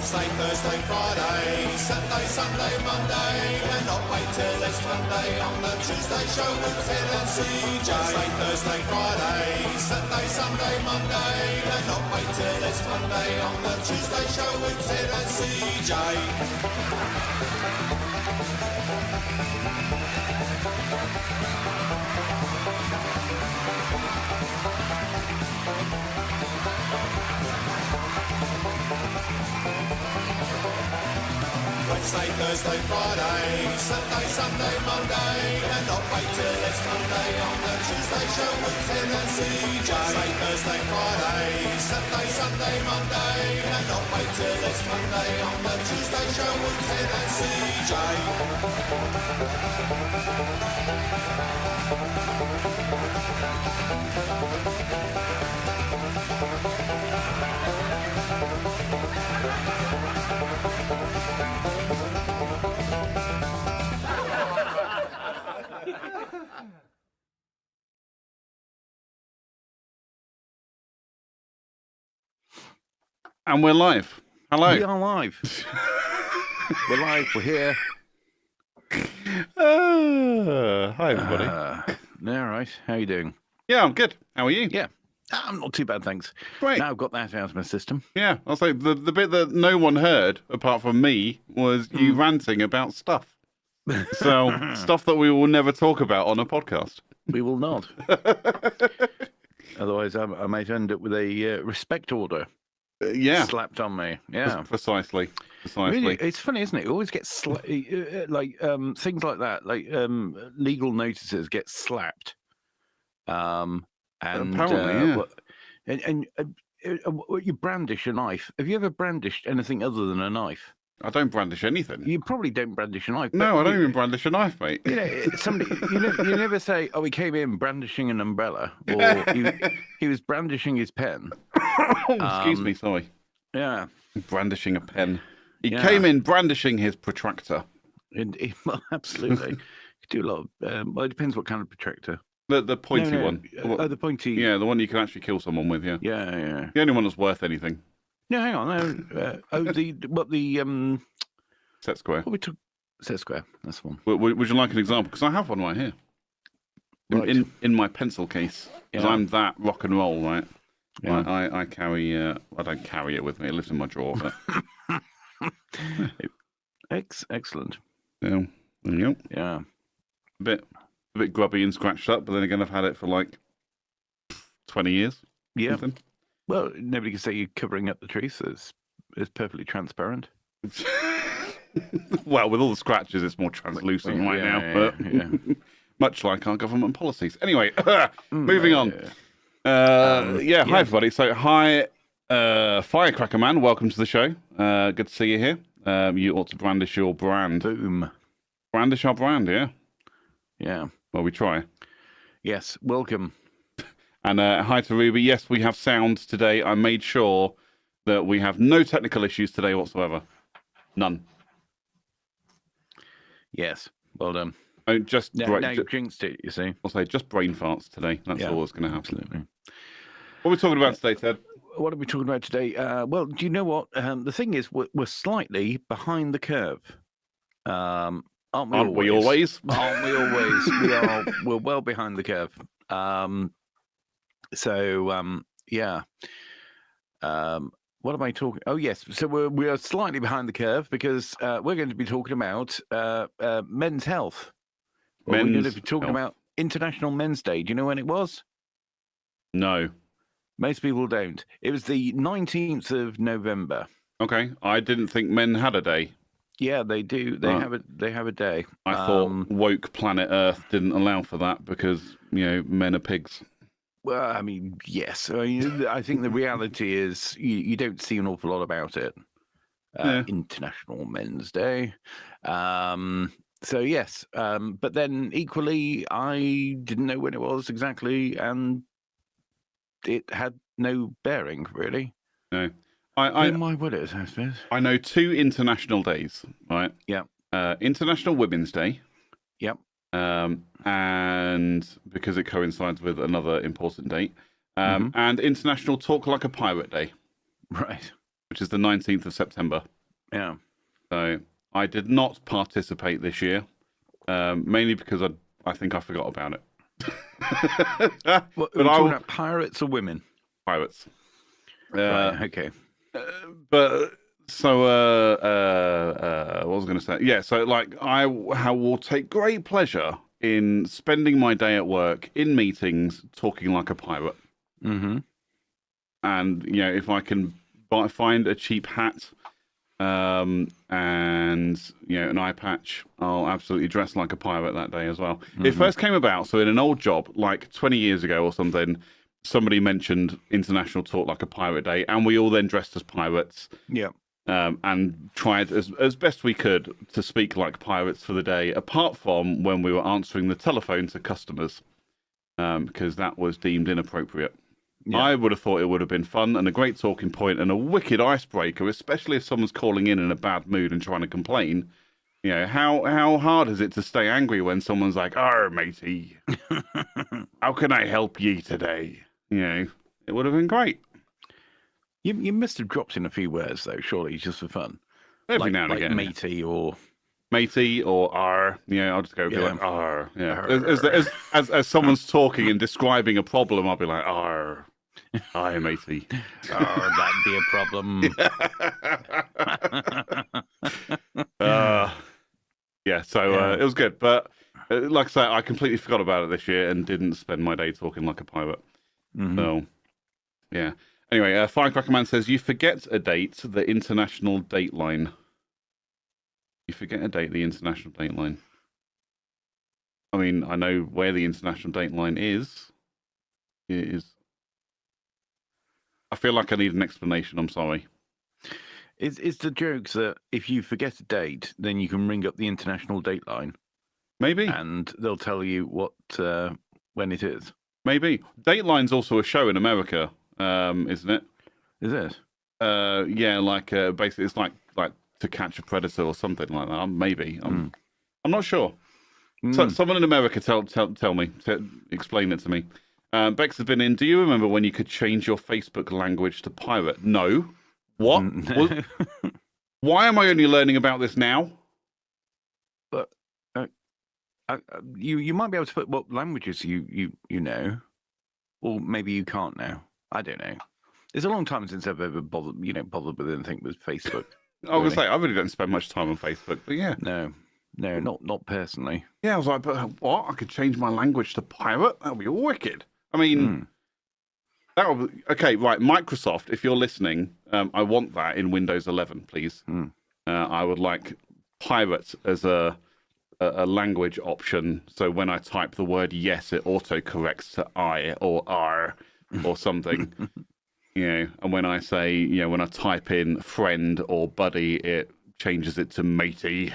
Wednesday, Thursday, Friday, Saturday, Sunday, Monday. Cannot wait till it's Monday. On the Tuesday show with Ted and CJ. Wednesday, Thursday, Friday, Saturday, Sunday, Monday. Cannot wait till it's Monday. On the Tuesday show with Ted and CJ. Wednesday, Thursday, Friday, Saturday, Sunday, Monday. Cannot wait till it's Monday. On the Tuesday show with Ted and CJ. Wednesday, Thursday, Friday, Saturday, Sunday, Monday. Cannot wait till it's Monday. On the Tuesday show with Ted and CJ. And we're live. Hello. We are live. We're live. We're here. Hi, everybody. All right. How are you doing? Yeah, I'm good. How are you? Yeah. I'm not too bad, thanks. Great. Now I've got that out of my system. Yeah, I'll say the bit that no one heard, apart from me, was you ranting about stuff. So, stuff that we will never talk about on a podcast. We will not. Otherwise, I might end up with a respect order. Yeah. Slapped on me. Yeah. Precisely. Really, it's funny, isn't it? It always gets like things like that, like legal notices get slapped. And apparently, you brandish a knife. Have you ever brandished anything other than a knife? I don't brandish anything. You probably don't brandish a knife. No, I don't even brandish a knife, mate. You know, somebody you never say, "Oh, he came in brandishing an umbrella," or he was brandishing his pen. Excuse me, sorry. Yeah, brandishing a pen. He came in brandishing his protractor. Well, absolutely. You do a lot of. Well, it depends what kind of protractor. The pointy one. Oh, the pointy. Yeah, the one you can actually kill someone with. Yeah. Yeah. The only one that's worth anything. No, hang on. No, the set square. What we took set square. That's the one. Would you like an example? Because I have one right here. Right. In my pencil case. Because I'm that rock and roll, right? Yeah. I carry. I don't carry it with me. It lives in my drawer. But... Excellent. Yeah. Yep. Yeah. A bit grubby and scratched up, but then again, I've had it for like 20 years. Yeah. Something. Well, nobody can say you're covering up the truth. It's perfectly transparent. Well, with all the scratches, it's more translucent now. But much like our government policies. Anyway, moving on. Hi everybody. So hi, Firecracker Man. Welcome to the show. Good to see you here. You ought to brandish your brand. Boom. Brandish our brand, yeah. Yeah. Well, we try. Yes. Welcome. And hi to Ruby. Yes, we have sound today. I made sure that we have no technical issues today whatsoever. None. Yes. Well done. Oh, now you jinxed it, you see. I'll say just brain farts today. That's all that's going to happen. Absolutely. What are we talking about today, Ted? What are we talking about today? Well, do you know what? The thing is, we're slightly behind the curve. Aren't we always? Aren't we always? We're well behind the curve. What am I talking? Oh, yes. So we are slightly behind the curve because we're going to be talking about men's health. We're going to be talking about International Men's Day. Do you know when it was? No. Most people don't. It was the 19th of November. Okay. I didn't think men had a day. Yeah, they do. They have a day. I thought woke planet Earth didn't allow for that because, men are pigs. Well, I mean, yes. I think the reality is you don't see an awful lot about it. International Men's Day. So, yes. But then equally, I didn't know when it was exactly, and it had no bearing, really. No. Why would it, I suppose? I know 2 international days, right? Yeah. International Women's Day. Yep. And because it coincides with another important date. And International Talk Like a Pirate Day. Right. which is the 19th of September. Yeah. So I did not participate this year, mainly because I think I forgot about it. What, But are we talking about pirates or women? Pirates. Right, okay. But so what was I going to say? Yeah, so like I will take great pleasure in spending my day at work in meetings talking like a pirate. Mm-hmm. And if I can find a cheap hat and an eye patch, I'll absolutely dress like a pirate that day as well. Mm-hmm. It first came about, so in an old job like 20 years ago or something, somebody mentioned International Talk Like a Pirate Day, and we all then dressed as pirates. Yeah. And tried as best we could to speak like pirates for the day, apart from when we were answering the telephone to customers, because that was deemed inappropriate. Yeah. I would have thought it would have been fun and a great talking point and a wicked icebreaker, especially if someone's calling in a bad mood and trying to complain. How hard is it to stay angry when someone's like, "Arr, matey, how can I help ye today?" It would have been great. You must have dropped in a few words though, surely, just for fun. Every now and again, matey or "R." I'll just go be like "R." Yeah, Arr. as someone's talking and describing a problem, I'll be like "R." Aye, matey. Oh, that'd be a problem. So it was good, but like I say, I completely forgot about it this year and didn't spend my day talking like a pirate. Mm-hmm. So, yeah. Anyway, Firecracker Man says, you forget a date, the international dateline. You forget a date, the international dateline. I mean, I know where the international dateline is. It is. I feel like I need an explanation. I'm sorry. It's the jokes that if you forget a date, then you can ring up the international dateline. Maybe. And they'll tell you when it is. Maybe. Dateline's also a show in America, isn't it? Is it? Yeah, like basically it's like To Catch a Predator or something like that. Maybe. I'm not sure. So, someone in America tell me, explain it to me. Bex has been in. Do you remember when you could change your Facebook language to pirate? No. What? Why am I only learning about this now? But you might be able to put what languages you know, or maybe you can't now. I don't know. It's a long time since I've ever bothered with anything with Facebook. I was gonna say I really don't spend much time on Facebook, but yeah. No, not personally. Yeah, I was like, but what? I could change my language to pirate? That would be wicked. I mean, that would be, okay, right. Microsoft, if you're listening, I want that in Windows 11, please. I would like pirate as a language option, so when I type the word yes, it autocorrects to I or R or something. And when I say, when I type in friend or buddy, it changes it to matey.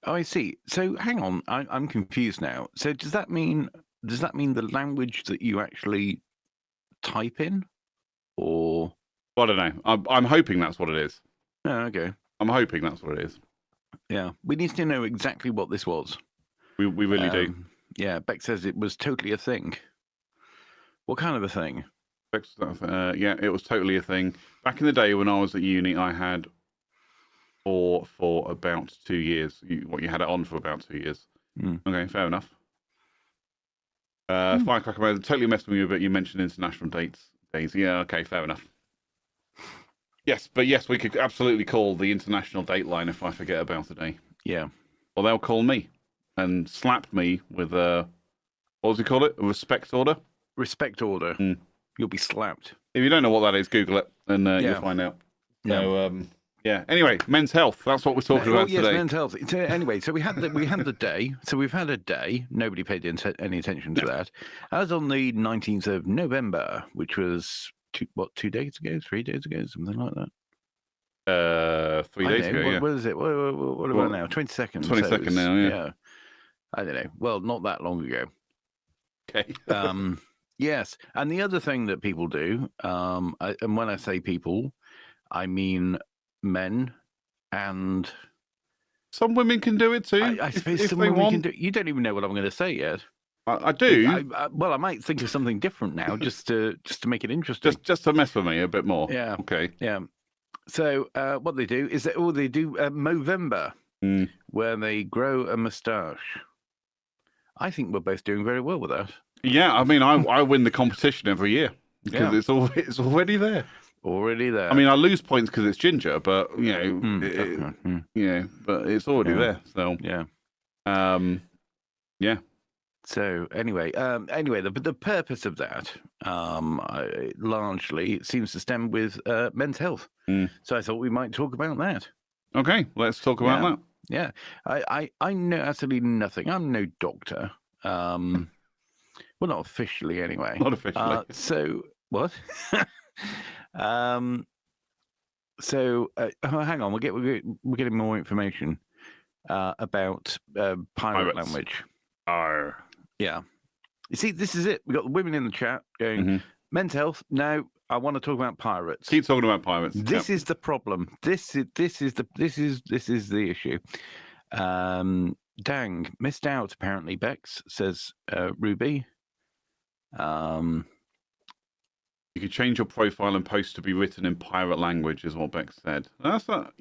Oh, I see. So hang on, I'm confused now. So does that mean the language that you actually type in, or? I don't know. I'm hoping that's what it is. Oh, okay. I'm hoping that's what it is. Yeah, we need to know exactly what this was. We really do. Yeah, Beck says it was totally a thing. What kind of a thing? Yeah, it was totally a thing. Back in the day when I was at uni, I had for about 2 years. You had it on for about 2 years. Okay, fair enough. Firecracker Man, totally messed with you, but you mentioned international days. Yeah, okay, fair enough. Yes, we could absolutely call the international dateline if I forget about a day. Yeah. Or they'll call me and slap me with what does he call it? A respect order? Respect order. You'll be slapped. If you don't know what that is, Google it and you'll find out. So, Anyway, men's health. That's what we're talking about today. Yes, men's health. So, anyway, so we had the day. So we've had a day. Nobody paid any attention to that. As on the 19th of November, which was 2 days ago, 3 days ago, something like that. 3 days ago. Yeah. What is it? What about now? 22nd. 22nd now. Yeah. I don't know. Well, not that long ago. Okay. Yes, and the other thing that people do, and when I say people, I mean men, and some women can do it too. I suppose some women can do. You don't even know what I'm going to say yet. I do. Well, I might think of something different now, just to make it interesting. Just to mess with me a bit more. Yeah. Okay. Yeah. So what they do is they do Movember, where they grow a moustache. I think we're both doing very well with that. Yeah, I mean, I win the competition every year because it's already there. Already there. I mean, I lose points because it's ginger, but but it's already there. So yeah. Yeah. So anyway, the purpose of that largely seems to stem with men's health. So I thought we might talk about that. Okay, let's talk about that. Yeah, I know absolutely nothing. I'm no doctor. Well, not officially anyway. Not officially. So what? Hang on, we're getting more information about pirate Pirates. language. Arr. Yeah. You see, this is it. We got the women in the chat going, men's health. Now I want to talk about pirates. Keep talking about pirates. This is the problem. This is the issue. Dang, missed out apparently, Bex, says Ruby. You could change your profile and post to be written in pirate language, is what Bex said. That's so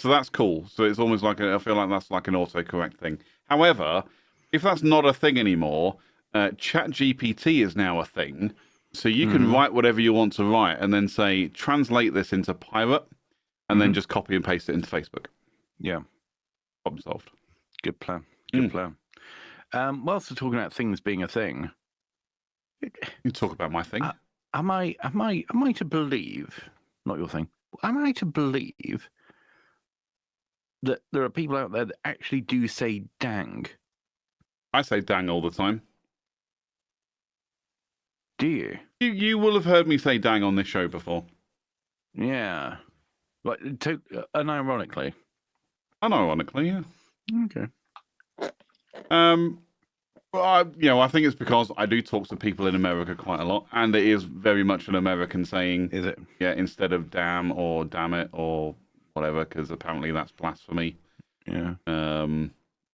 that's cool. So it's almost like I feel like that's like an autocorrect thing. However, if that's not a thing anymore, ChatGPT is now a thing. So you can write whatever you want to write and then say, translate this into pirate, and then just copy and paste it into Facebook. Yeah. Problem solved. Good plan. Good plan. Whilst we're talking about things being a thing, You talk about my thing. am I to believe, not your thing, am I to believe that there are people out there that actually do say dang? I say dang all the time. Do you? You will have heard me say dang on this show before. Yeah. Like, unironically. Unironically, yeah. Okay. Well, I think it's because I do talk to people in America quite a lot, and it is very much an American saying. Is it? Yeah, instead of damn or damn it or whatever, because apparently that's blasphemy. Yeah. And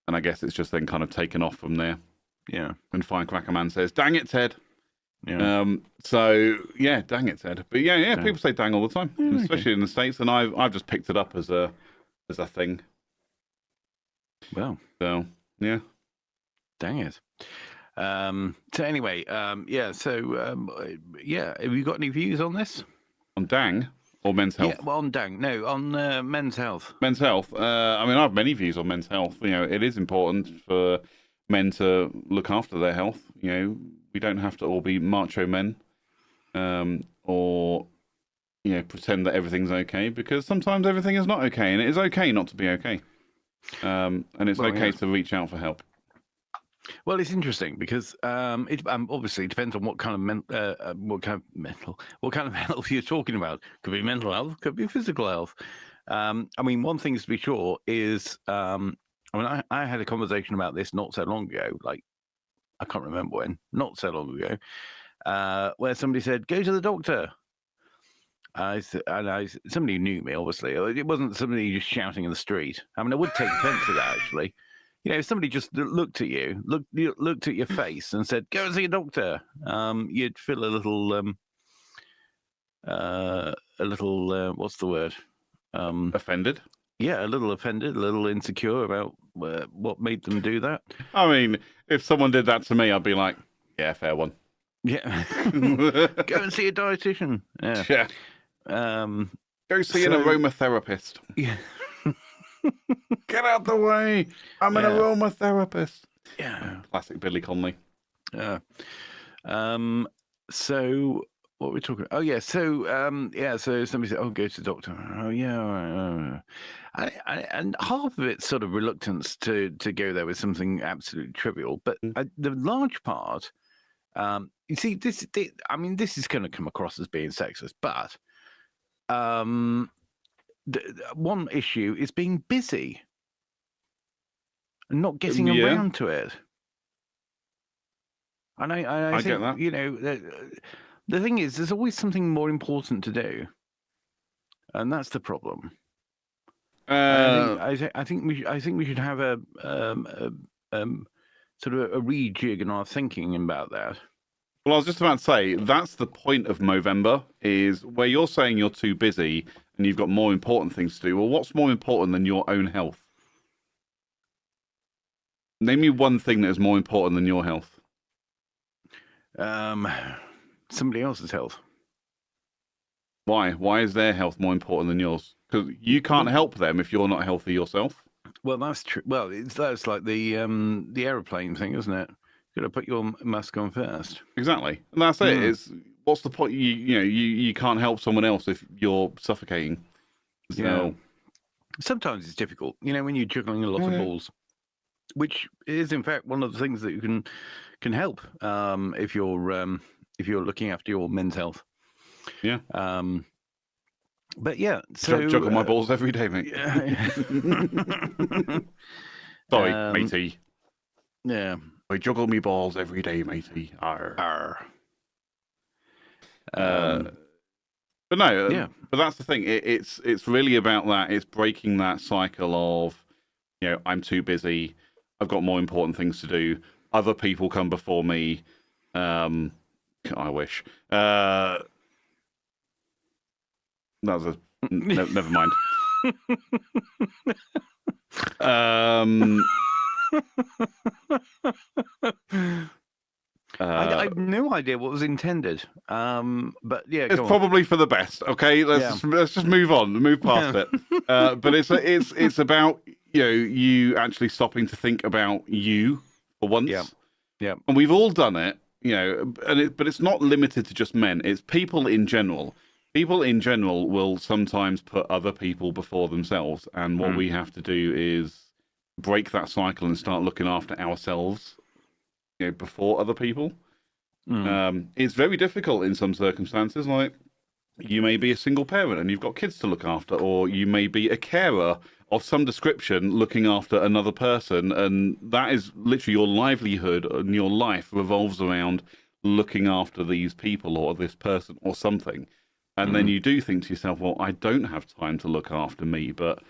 I guess it's just then kind of taken off from there. Yeah. And Firecracker Man says, "Dang it, Ted." Yeah. So yeah, dang it, Ted. But yeah, people say dang all the time, especially in the States, and I've just picked it up as a thing. Well. So yeah. Dang it. So anyway, yeah. So yeah, have you got any views on this? On dang or men's health? Yeah, well, on dang. No, on men's health. Men's health. I mean, I have many views on men's health. It is important for men to look after their health. We don't have to all be macho men, or pretend that everything's okay, because sometimes everything is not okay, and it is okay not to be okay. And it's okay to reach out for help. Well, it's interesting because it obviously depends on what kind of health you're talking about. Could be mental health, could be physical health. I mean, one thing to be sure is, I had a conversation about this not so long ago. Like, I can't remember when. Not so long ago, where somebody said, "Go to the doctor." Somebody knew me, obviously. It wasn't somebody just shouting in the street. I mean, I would take offense to that, actually. If somebody just looked at you, looked at your face and said, "Go and see a doctor," you'd feel a little, what's the word? Offended? Yeah, a little offended, a little insecure about what made them do that. I mean, if someone did that to me, I'd be like, yeah, fair one. Yeah. Go and see a dietitian. Yeah. Go see an aromatherapist. Yeah. Get out the way. I'm an aromatherapist. Yeah. Classic Billy Connolly. Yeah. So what were we talking about? Oh, yeah. So, so somebody said, "Oh, go to the doctor." Oh, yeah. And half of it's sort of reluctance to go there with something absolutely trivial. But the large part, you see, this is going to come across as being sexist, but one issue is being busy and not getting around to it. And I think, get that. The thing is, there's always something more important to do, and that's the problem. I think we should have sort of a rejig in our thinking about that. Well, I was just about to say, that's the point of Movember, is where you're saying you're too busy and you've got more important things to do. Well, what's more important than your own health? Name me one thing that is more important than your health. Somebody else's health. Why? Why is their health more important than yours? Because you can't help them if you're not healthy yourself. Well, that's true. Well, that's like the aeroplane thing, isn't it? You've got to put your mask on first. Exactly, and that's it. It's what's the point? You can't help someone else if you're suffocating. So, yeah. Sometimes it's difficult, when you're juggling a lot of balls, which is in fact one of the things that you can help if you're looking after your men's health. Yeah. But yeah, so juggle my balls every day, mate. Sorry, matey. Yeah. I juggle me balls every day, matey. Arr. But no, but that's the thing. It's really about that. It's breaking that cycle of, I'm too busy. I've got more important things to do. Other people come before me. I wish. That was never mind. I have no idea what was intended. But yeah, it's probably for the best. Okay, let's just move on, move past it. But it's about you actually stopping to think about you for once. Yeah. And we've all done it. But it's not limited to just men. It's people in general. People in general will sometimes put other people before themselves, and what we have to do is break that cycle and start looking after ourselves, before other people. It's very difficult in some circumstances. Like, you may be a single parent and you've got kids to look after, or you may be a carer of some description looking after another person, and that is literally your livelihood, and your life revolves around looking after these people or this person or something. And then you do think to yourself, well, I don't have time to look after me. But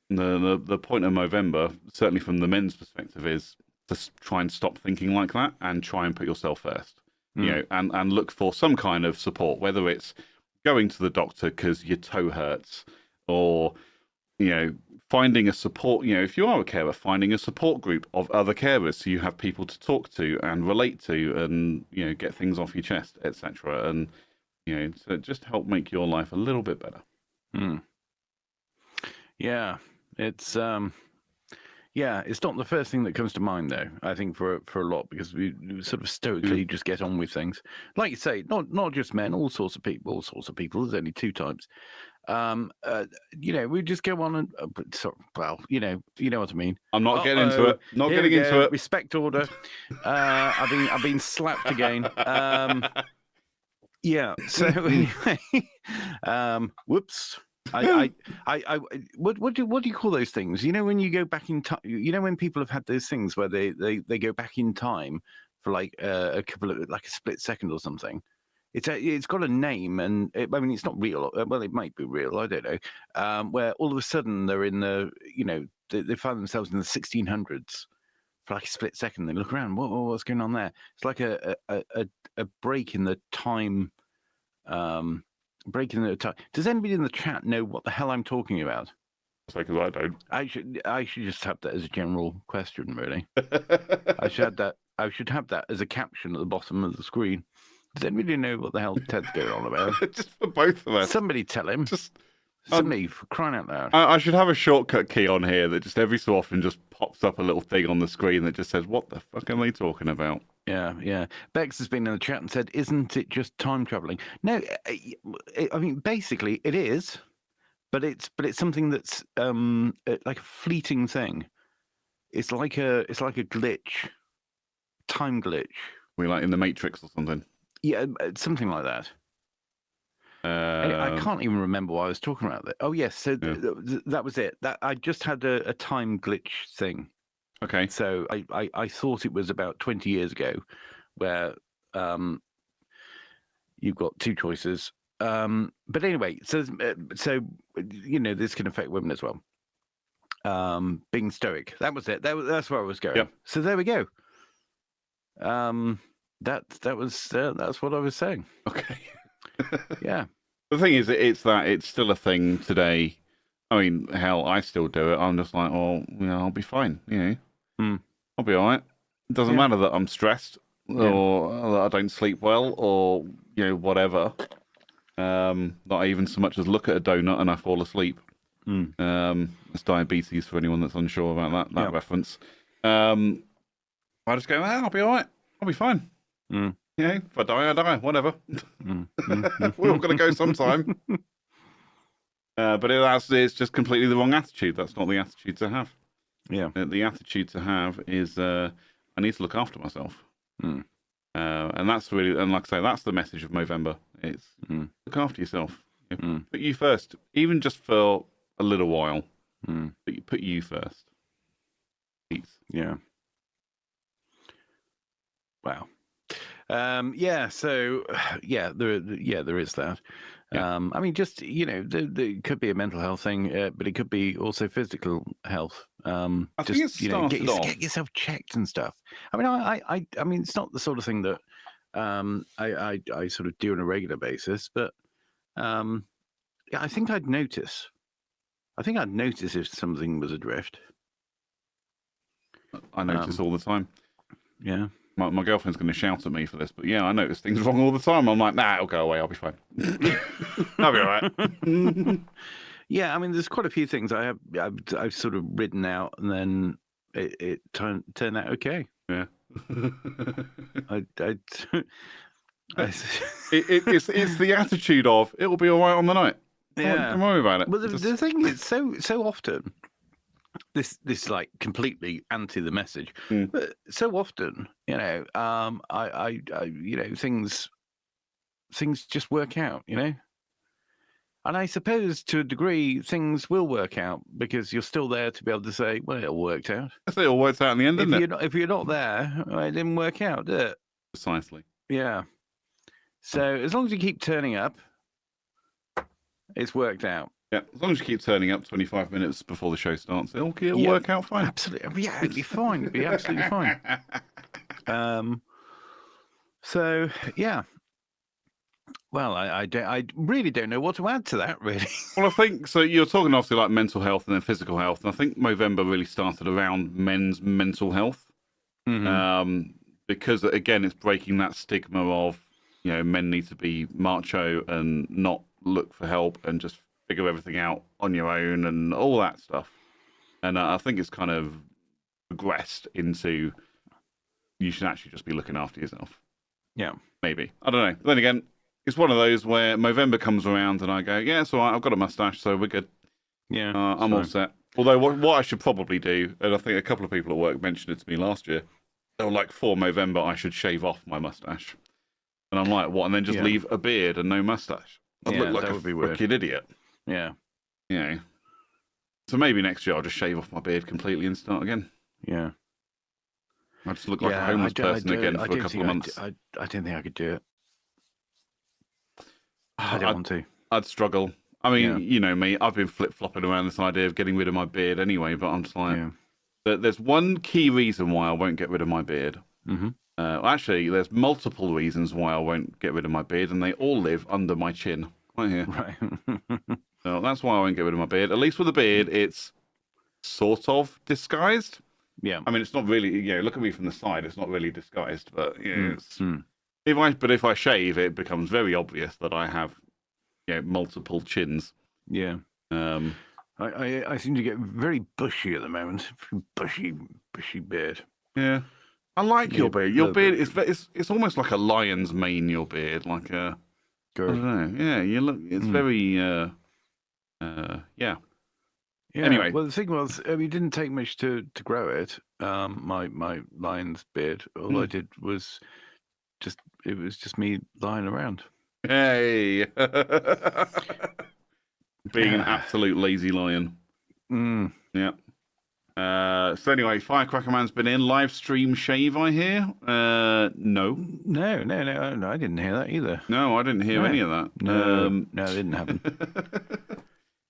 the point of Movember, certainly from the men's perspective, is to try and stop thinking like that and try and put yourself first, and look for some kind of support, whether it's going to the doctor because your toe hurts, or, finding a support, if you are a carer, finding a support group of other carers so you have people to talk to and relate to and, get things off your chest, etc. And, so just help make your life a little bit better. Yeah, it's it's not the first thing that comes to mind, though. I think for a lot, because we sort of stoically just get on with things. Like you say, not just men, all sorts of people. There's only two types. We just go on and you know what I mean. I'm not getting into it. Not getting into it. Respect order. I've been slapped again. Yeah. So anyway, whoops. What do you call those things? When you go back in time. When people have had those things where they go back in time for like a couple of, like a split second or something. It's got a name, and it's not real. Well, it might be real. I don't know. Where all of a sudden they're in the they find themselves in the 1600s for like a split second. They look around. What's going on there? It's like a break in the time. Breaking the time. Does anybody in the chat know what the hell I'm talking about? Because I don't. I should just have that as a general question, really. I should have that as a caption at the bottom of the screen. Does anybody know what the hell Ted's going on about? Just for both of us. Somebody tell him. Somebody, for crying out loud. I should have a shortcut key on here that just every so often just pops up a little thing on the screen that just says, what the fuck are they talking about? Yeah. Bex has been in the chat and said, isn't it just time traveling? No, basically it is, but it's something that's like a fleeting thing. It's like a glitch, time glitch. We like in the Matrix or something. Yeah, something like that. I can't even remember what I was talking about. Oh yes, so that was it. That I just had a time glitch thing. Okay. So I thought it was about 20 years ago, where you've got two choices. But anyway, so this can affect women as well. Being stoic, that was it. That's where I was going. Yep. So there we go. That's what I was saying. Okay. Yeah. The thing is, it's still a thing today. I mean, hell, I still do it. I'm just like, oh, I'll be fine. I'll be all right. It doesn't matter that I'm stressed or that I don't sleep well or whatever. Not even so much as look at a donut and I fall asleep. It's diabetes for anyone that's unsure about that reference. I just go, I'll be all right. I'll be fine. If I die, I die. Whatever. We're all going to go sometime. But it's just completely the wrong attitude. That's not the attitude to have. Yeah. The attitude to have is I need to look after myself. And that's really, and like I say, that's the message of Movember. It's look after yourself. Put you first, even just for a little while. Put you first. Please. Yeah. Wow. So there is that. I mean, just there could be a mental health thing, but it could be also physical health. I think it started off. Get yourself checked and stuff. I mean, I mean, it's not the sort of thing that I sort of do on a regular basis, but I think I'd notice. I think I'd notice if something was adrift. I notice all the time. Yeah. My girlfriend's going to shout at me for this, but yeah, I notice things wrong all the time. I'm like, nah, it'll go away. I'll be fine. I'll be all right. Yeah, I mean, there's quite a few things I've sort of ridden out, and then it turned out okay. Yeah. It's the attitude of it'll be all right on the night. Don't worry about it. Well, the thing is, so often. This like completely anti the message, but so often, I things just work out, and I suppose to a degree things will work out because you're still there to be able to say, well, it all worked out. It all works out in the end, doesn't it? If you're not there, it didn't work out, did it? Precisely. Yeah. So as long as you keep turning up, it's worked out. Yeah, as long as you keep turning up 25 minutes before the show starts, it'll work out fine. Absolutely. Yeah, it'll be fine. It'll be absolutely fine. So, yeah. Well, I really don't know what to add to that, really. Well, I think, so you're talking obviously like mental health and then physical health, and I think Movember really started around men's mental health. Because, again, it's breaking that stigma of, men need to be macho and not look for help and just figure everything out on your own and all that stuff. And I think it's kind of progressed into you should actually just be looking after yourself. Yeah. Maybe. I don't know. Then again, it's one of those where Movember comes around and I go, yeah, it's all right. I've got a mustache, so we're good. Yeah. I'm all set. Although what I should probably do, and I think a couple of people at work mentioned it to me last year, they were like, for Movember, I should shave off my mustache. And I'm like, what? And then just leave a beard and no mustache? I'd look like a freaking idiot. Yeah. So maybe next year I'll just shave off my beard completely and start again. Yeah. I just look like a homeless person again for a couple of months. I don't think I could do it. I don't want to. I'd struggle. I mean, you know me, I've been flip-flopping around this idea of getting rid of my beard anyway, but I'm just like, there's one key reason why I won't get rid of my beard. Actually, there's multiple reasons why I won't get rid of my beard, and they all live under my chin. Right here. Right. So that's why I won't get rid of my beard. At least with a beard, it's sort of disguised. Yeah. I mean, it's not really, look at me from the side. It's not really disguised, but it's... If I shave, it becomes very obvious that I have, multiple chins. Yeah. I seem to get very bushy at the moment. Bushy beard. Yeah. I like your beard. Your beard it's almost like a lion's mane, your beard. Like a... I don't know. Yeah, you look... It's very... yeah. Anyway. Well, the thing was, it didn't take much to grow it. My lion's beard. All I did was... It was just me lying around. Hey! Being an absolute lazy lion. Yeah. So anyway, Firecracker Man's been in. Live stream shave, I hear? No. No, I didn't hear that either. No, I didn't hear any of that. No, it didn't happen.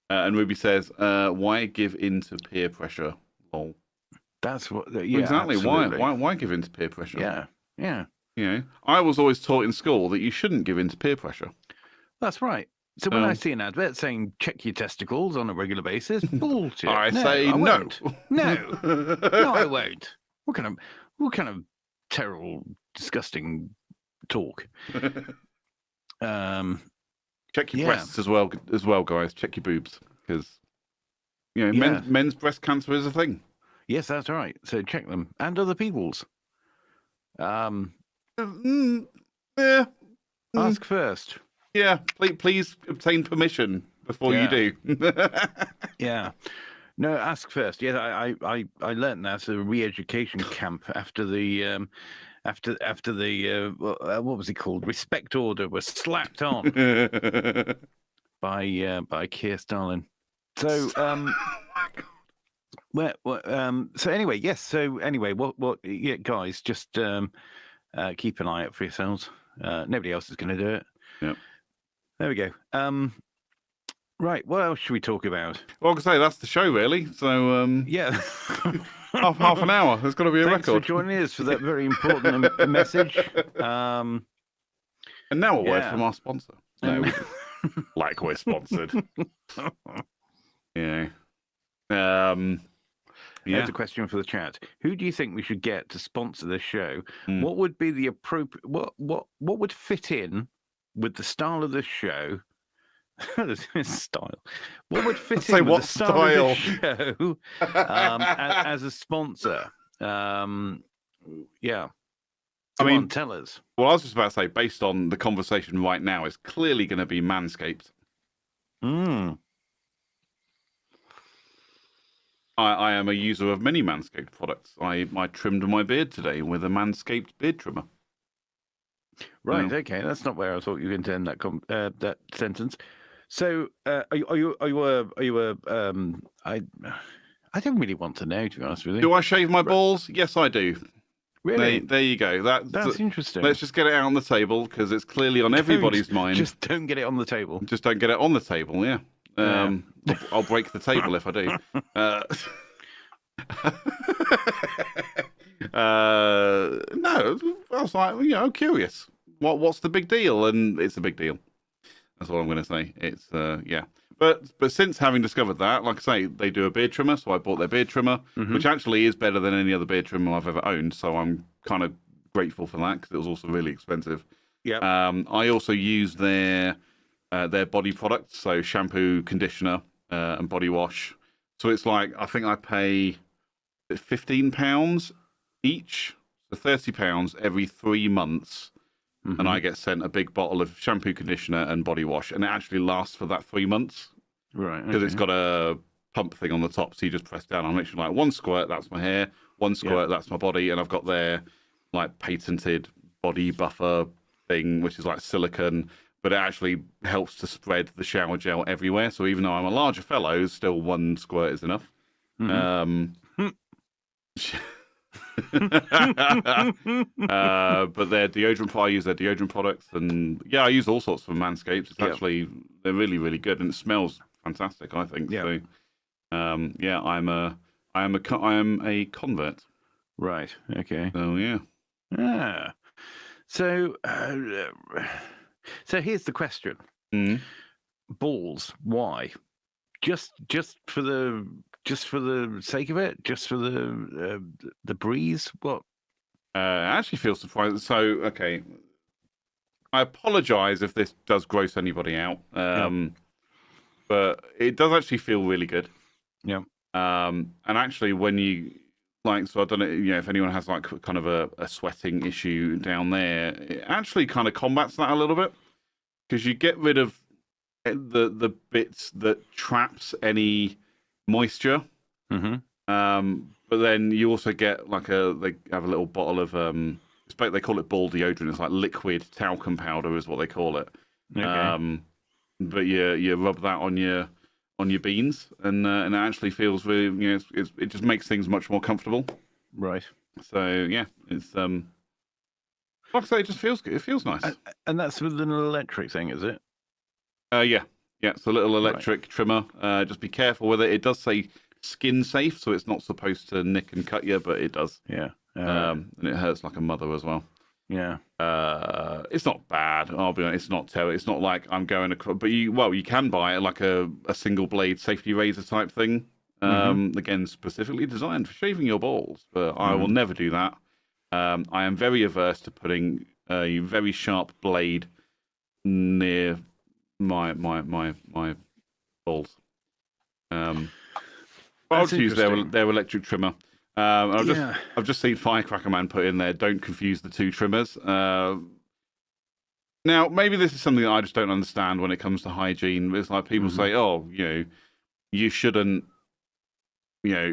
And Ruby says, why give in to peer pressure? Lol. That's what... exactly. Absolutely. Why give in to peer pressure? Yeah. Yeah. You know, I was always taught in school that you shouldn't give in to peer pressure. That's right. So when I see an advert saying check your testicles on a regular basis, bullshit. I No, say I no. won't. No, no, I won't. What kind of terrible, disgusting talk? Check your breasts as well, guys. Check your boobs, because men's breast cancer is a thing. Yes, that's right. So check them and other people's. Yeah. Ask first. Yeah, please obtain permission before you do. Yeah. No, ask first. Yeah, I learned that at a re-education camp after the what was it called? Respect order was slapped on by Keir Stalin. So so anyway, yes. So anyway, what? Yeah, guys, just keep an eye out for yourselves. Nobody else is going to do it. Yep. There we go. Right. What else should we talk about? Well, I can say that's the show, really. So yeah, half an hour. There's got to be a Thanks record. for joining us for that very important message. And now a word from our sponsor. No, like we're sponsored. Yeah. Here's a question for the chat. Who do you think we should get to sponsor this show? What would be the appropriate? What would fit in with the style of this show? Style. What would fit in with the style of the show as a sponsor? Yeah. Come on, tell us. Well, I was just about to say, based on the conversation right now, it's clearly going to be Manscaped. I am a user of many Manscaped products. I trimmed my beard today with a Manscaped beard trimmer. Right. Okay. That's not where I thought you were going to end that sentence. So, are you I don't really want to know, to be honest with you. Do I shave my balls? Yes, I do. Really? There you go. That's interesting. Let's just get it out on the table, because it's clearly on everybody's mind. Just don't get it on the table. Just don't get it on the table, yeah. I'll break the table if I do. No, I was like, curious. What's the big deal? And it's a big deal. That's all I'm going to say. It's yeah. But since having discovered that, like I say, they do a beard trimmer, so I bought their beard trimmer, which actually is better than any other beard trimmer I've ever owned. So I'm kind of grateful for that, because it was also really expensive. Yeah. I also use their body products, so shampoo, conditioner, and body wash. So it's like, I think I pay £15 each, so £30 every 3 months. And I get sent a big bottle of shampoo, conditioner, and body wash, and it actually lasts for that 3 months. Right. Because it's got a pump thing on the top, so you just press down. I'm literally like, one squirt, that's my hair. One squirt, that's my body. And I've got their like patented body buffer thing, which is like silicone, but it actually helps to spread the shower gel everywhere. So even though I'm a larger fellow, still one squirt is enough. But their deodorant, I use their deodorant products, and yeah, I use all sorts from Manscaped. It's actually, they're really, really good, and it smells fantastic, I think. So, yeah, I am a convert. Right. Okay. So yeah. Yeah. So here's the question. Balls. Why? Just for the sake of it? Just for the breeze? What? I actually feel surprised. So, okay. I apologize if this does gross anybody out. But it does actually feel really good. Yeah. And actually, when you, like, so I don't know, if anyone has like kind of a sweating issue down there, it actually kind of combats that a little bit, because you get rid of the bits that traps any moisture. But then you also get like they have a little bottle of they call it ball deodorant. It's like liquid talcum powder is what they call it. Okay. But you rub that on your beans, and it actually feels really, it just makes things much more comfortable. Right. So yeah, it's like I say, it just feels good. It feels nice. And that's with an electric thing, is it? Yeah. It's a little electric trimmer. Just be careful with it. It does say skin safe, so it's not supposed to nick and cut you, but it does. Yeah. And it hurts like a mother as well. Yeah. It's not bad. I'll be honest. It's not terrible. It's not like I'm going across. But you can buy it like a single blade safety razor type thing. Again, specifically designed for shaving your balls. But I will never do that. I am very averse to putting a very sharp blade near my balls. I'll just use their electric trimmer. I've just seen Firecracker Man put in there. Don't confuse the two trimmers. Now, maybe this is something that I just don't understand when it comes to hygiene. It's like people say, "Oh, you shouldn't,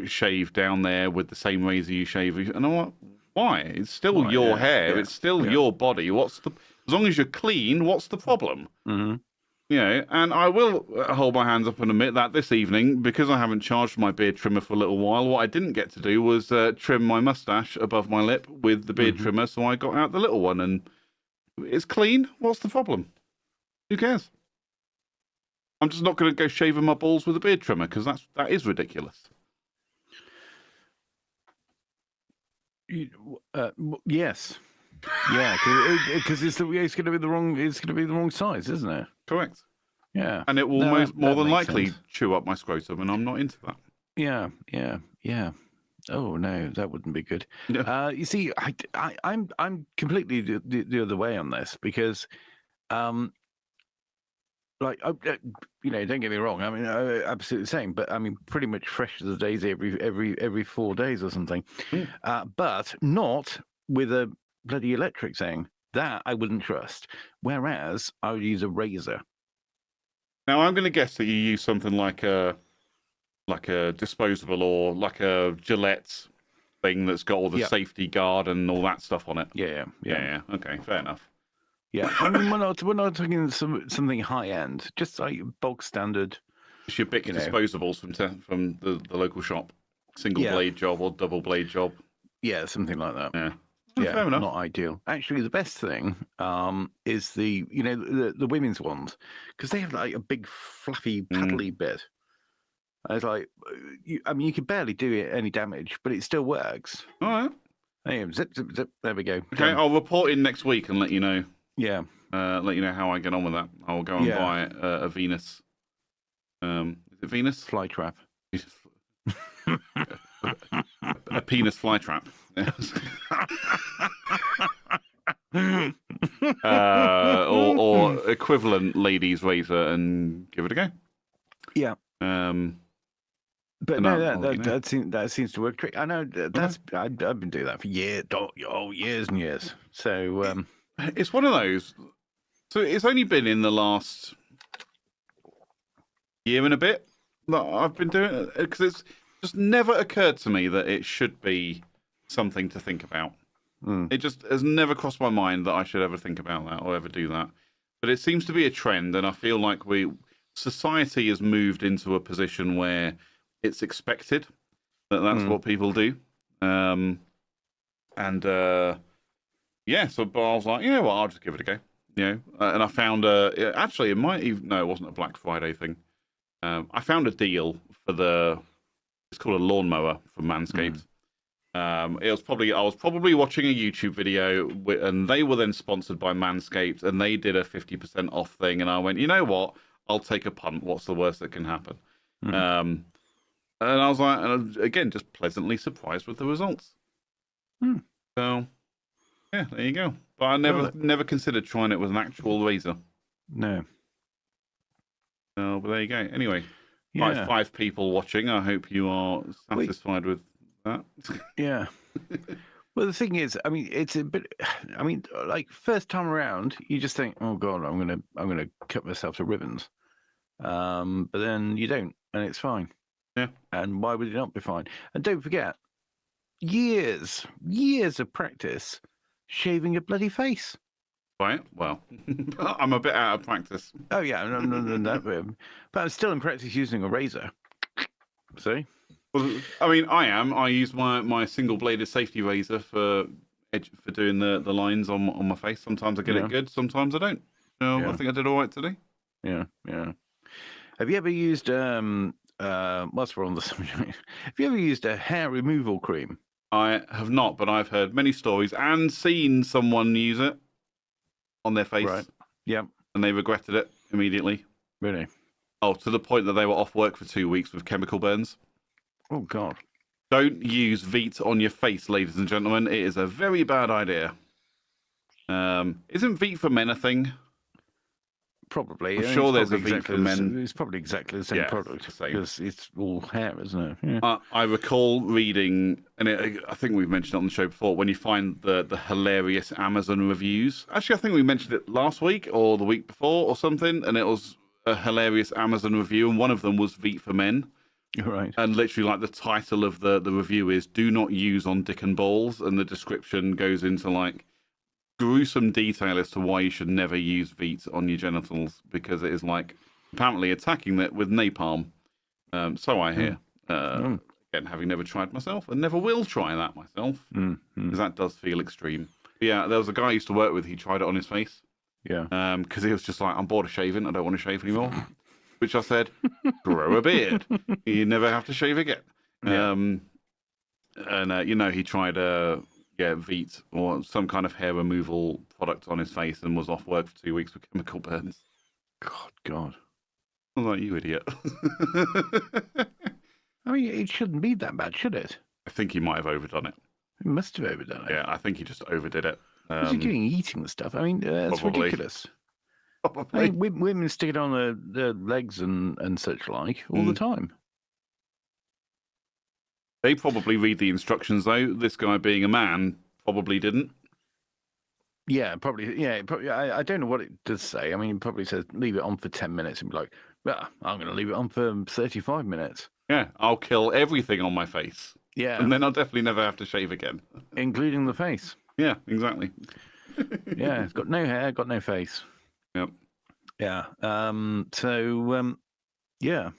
shave down there with the same razor you shave." And I'm like, why? It's still your hair. It's still your body. As long as you're clean, what's the problem? And I will hold my hands up and admit that this evening, because I haven't charged my beard trimmer for a little while, what I didn't get to do was trim my mustache above my lip with the beard trimmer, so I got out the little one, and it's clean. What's the problem? Who cares? I'm just not going to go shaving my balls with a beard trimmer, because that is ridiculous. Yes. Yeah, because it's going to be the wrong size, isn't it? Correct. Yeah, and it will more than likely chew up my scrotum, and I'm not into that. Yeah. Oh no, that wouldn't be good. No. You see, I'm completely the other way on this because, don't get me wrong. I mean, absolutely the same. But I mean, pretty much fresh as a daisy every 4 days or something. But not with a bloody electric thing. That I wouldn't trust. Whereas I would use a razor. Now I'm going to guess that you use something like a disposable or like a Gillette thing that's got all the safety guard and all that stuff on it. Yeah. Okay, fair enough. Yeah, I mean we're not talking something high end, just like bog standard. Just your Bic disposables from the local shop, single blade job or double blade job. Yeah, something like that. Yeah. Yeah, fair enough. Not ideal. Actually, the best thing is the women's ones because they have like a big fluffy paddly bit. It's like you can barely do any damage, but it still works. All right. Hey, zip. There we go. Okay, I'll report in next week and let you know. Yeah. Let you know how I get on with that. I'll go and buy a Venus. Is it Venus? Fly trap. A penis fly trap. or equivalent ladies razor and give it a go. Yeah. But no, that seems to work. I know I've been doing that for years and years. So it's one of those. So it's only been in the last year and a bit that I've been doing it because it's just never occurred to me that it should be something to think about. It just has never crossed my mind that I should ever think about that or ever do that. But it seems to be a trend, and I feel like society has moved into a position where it's expected that that's what people do. So but I was like, I'll just give it a go. And I found actually it might even it wasn't a Black Friday thing. I found a deal for it's called a lawnmower from Manscaped. I was probably watching a YouTube video, and they were then sponsored by Manscaped, and they did a 50% off thing, and I went, you know what? I'll take a punt. What's the worst that can happen? And I was like, again, just pleasantly surprised with the results. So, yeah, there you go. But I never considered trying it with an actual razor. No. Oh, but there you go. Anyway, five people watching. I hope you are satisfied with that. Yeah. Well, the thing is, I mean, it's a bit. I mean, like first time around, you just think, "Oh God, I'm gonna cut myself to ribbons," but then you don't, and it's fine. Yeah. And why would it not be fine? And don't forget, years of practice shaving your bloody face. Right. Well, I'm a bit out of practice. Oh yeah, no. But I'm still in practice using a razor. See? Well, I mean, I use my single-bladed safety razor for doing the lines on my face. Sometimes I get it good, sometimes I don't. I think I did all right today. Yeah. Have you ever used whilst we're on the subject, have you ever used a hair removal cream? I have not, but I've heard many stories and seen someone use it on their face. Right. Yep. And they regretted it immediately. Really? Oh, to the point that they were off work for 2 weeks with chemical burns. Oh, God. Don't use Veet on your face, ladies and gentlemen. It is a very bad idea. Isn't Veet for men a thing? Probably. I'm sure there's a Veet exactly for men. It's probably exactly the same Yeah, product. it's the same. Because it's all hair, isn't it? Yeah. I recall reading, and I think we've mentioned it on the show before, when you find the hilarious Amazon reviews. Actually, I think we mentioned it last week or the week before or something, and it was a hilarious Amazon review, and one of them was Veet for men. Right. And literally, like, the title of the review is "Do not use on dick and balls," and the description goes into like gruesome detail as to why you should never use Veet on your genitals, because it is like apparently attacking that with napalm. So I hear. Again, having never tried myself and never will try that myself, because that does feel extreme. But yeah, there was a guy I used to work with. He tried it on his face. Yeah. Because he was just like, I'm bored of shaving. I don't want to shave anymore. Which I said, grow a beard. You never have to shave again. Yeah. He tried Veet or some kind of hair removal product on his face and was off work for 2 weeks with chemical burns. God. I'm like, you idiot. I mean, it shouldn't be that bad, should it? I think he might have overdone it. He must have overdone it. Yeah, I think he just overdid it. What's he doing eating the stuff? I mean, that's Probably. ridiculous. Probably. I mean, women stick it on their legs and such like all the time. They probably read the instructions, though. This guy, being a man, probably didn't. Yeah, probably. Yeah, probably. I don't know what it does say. I mean, it probably says leave it on for 10 minutes and be like, well, I'm going to leave it on for 35 minutes. Yeah, I'll kill everything on my face. Yeah. And then I'll definitely never have to shave again. Including the face. Yeah, exactly. Yeah, it's got no hair, got no face. Yep. Yeah. Yeah.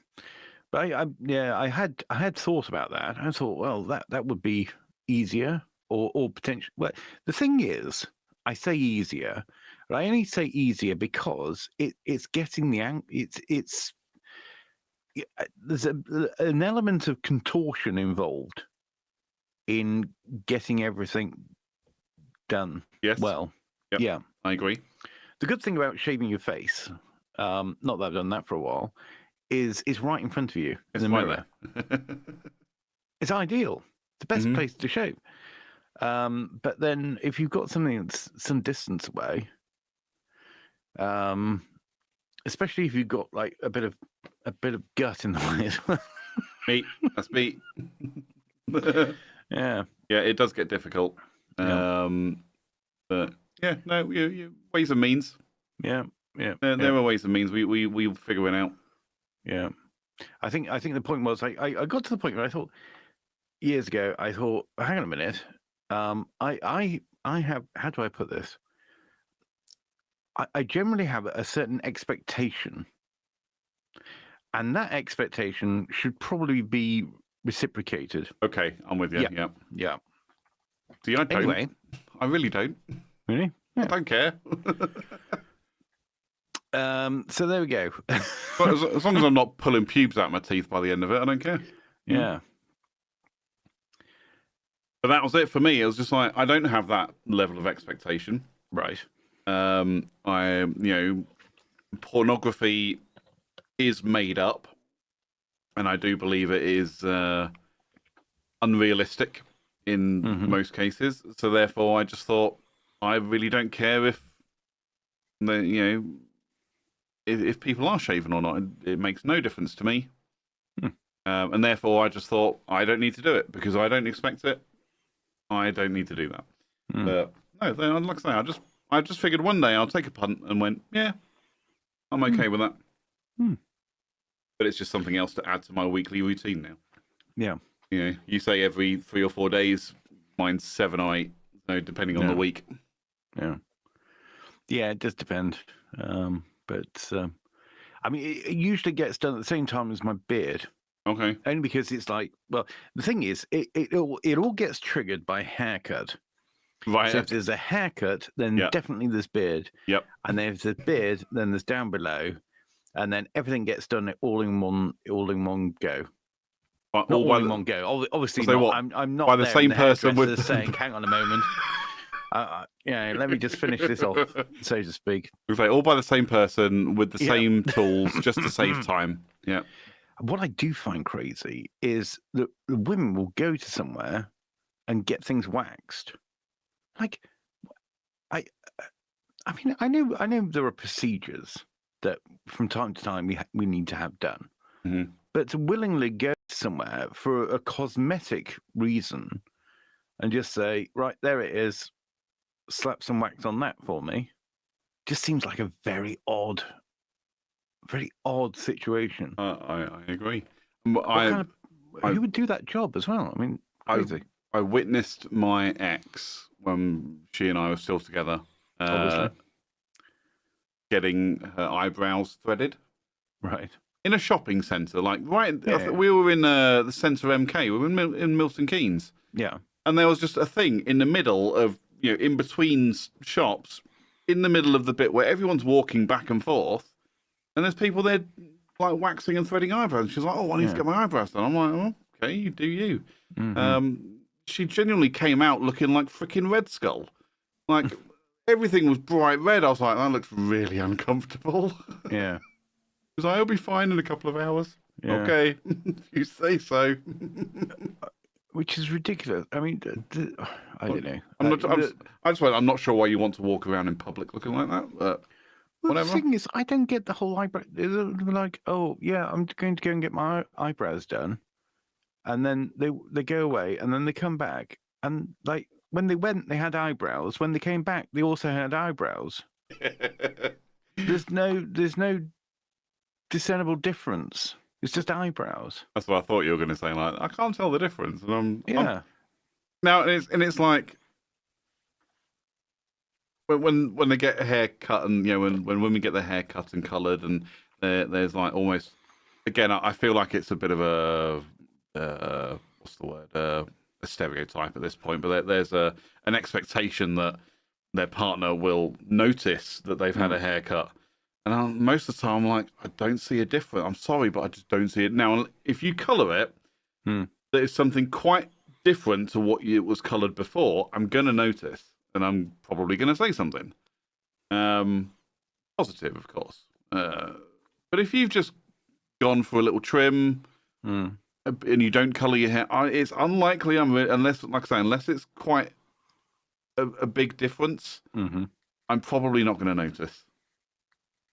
But I had thought about that. I thought, well, that would be easier or potentially. Well, the thing is, I say easier, but I only say easier because it's getting there's an element of contortion involved in getting everything done. Yes. Well. Yep. Yeah. I agree. The good thing about shaving your face, not that I've done that for a while, is right in front of you in the mirror. It's ideal. It's the best place to shave. But then if you've got something that's some distance away, especially if you've got like a bit of gut in the way as well. Meat. That's meat. Yeah. Yeah, it does get difficult. Yeah. But yeah, no, ways and means. Yeah. Yeah. There are ways and means. We figure it out. Yeah. I think the point was I got to the point where I thought years ago, I thought, hang on a minute. I have, how do I put this? I generally have a certain expectation, and that expectation should probably be reciprocated. Okay, I'm with you. Yeah. Yeah. See, I don't. Anyway. I really don't. Really? I don't care. So there we go. But as long as I'm not pulling pubes out of my teeth by the end of it, I don't care. Yeah. But that was it for me. It was just like, I don't have that level of expectation. Right. Pornography is made up, and I do believe it is unrealistic in most cases. So therefore, I just thought, I really don't care if if people are shaving or not. It makes no difference to me. And therefore, I just thought, I don't need to do it because I don't expect it. I don't need to do that. But no, like I say, I just figured one day I'll take a punt and went, yeah, I'm okay with that. But it's just something else to add to my weekly routine now. Yeah. You say every 3 or 4 days, mine's 7 or 8, depending on the week. Yeah. Yeah, it does depend. But I mean, it usually gets done at the same time as my beard. Okay. Only because it's like, well, the thing is, it all gets triggered by haircut. Right. So if there's a haircut, then definitely there's beard. Yep. And then if there's beard, then there's down below, and then everything gets done all in one go. But Not all in one go. Obviously, say not. what? I'm not By the there same in the person with hairdresser saying, "Hang on a moment." Let me just finish this off, so to speak. Say all by the same person with the Yeah. same tools, just to save time. Yeah. What I do find crazy is that the women will go to somewhere and get things waxed. Like, I mean, I know there are procedures that from time to time we need to have done, but to willingly go somewhere for a cosmetic reason and just say, right, there it is, slap some wax on that for me, just seems like a very odd situation. I agree. Who would do that job as well? I mean, crazy. I witnessed my ex when she and I were still together, getting her eyebrows threaded. Right. In a shopping centre, like we were in the centre of MK. We were in Milton Keynes. Yeah. And there was just a thing in the middle of, in between shops, in the middle of the bit where everyone's walking back and forth, and there's people there like waxing and threading eyebrows. She's like, "Oh, I need to get my eyebrows done." I'm like, "Oh, okay, you do you." She genuinely came out looking like freaking Red Skull. Like everything was bright red. I was like, "That looks really uncomfortable." Yeah. Because I'll be fine in a couple of hours. Yeah. Okay, if you say so. Which is ridiculous. I mean, I don't know. I'm not sure why you want to walk around in public looking like that, but whatever. The thing is, I don't get the whole eyebrow. They're like, oh yeah, I'm going to go and get my eyebrows done, and then they go away, and then they come back, and like when they went, they had eyebrows. When they came back, they also had eyebrows. There's no discernible difference. It's just eyebrows. That's what I thought you were going to say. Like, I can't tell the difference. And it's like when they get a hair cut, and when women get their hair cut and coloured, and there's like almost, again, I feel like it's a bit of a what's the word, a stereotype at this point. But there's an expectation that their partner will notice that they've had a haircut. And most of the time, I'm like, I don't see a difference. I'm sorry, but I just don't see it. Now, if you colour it, that is something quite different to what it was coloured before, I'm going to notice. And I'm probably going to say something. Positive, of course. But if you've just gone for a little trim and you don't colour your hair, it's unlikely, unless it's quite a big difference, I'm probably not going to notice.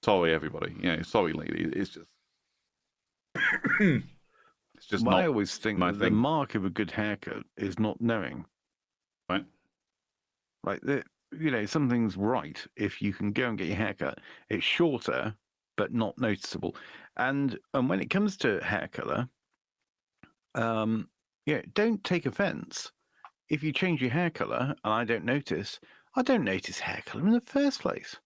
Sorry, everybody. Sorry, lady. It's just, Well, I always think that the mark of a good haircut is not knowing. Right. Like something's right if you can go and get your haircut. It's shorter, but not noticeable. And when it comes to hair color, don't take offense if you change your hair color and I don't notice. I don't notice hair color in the first place.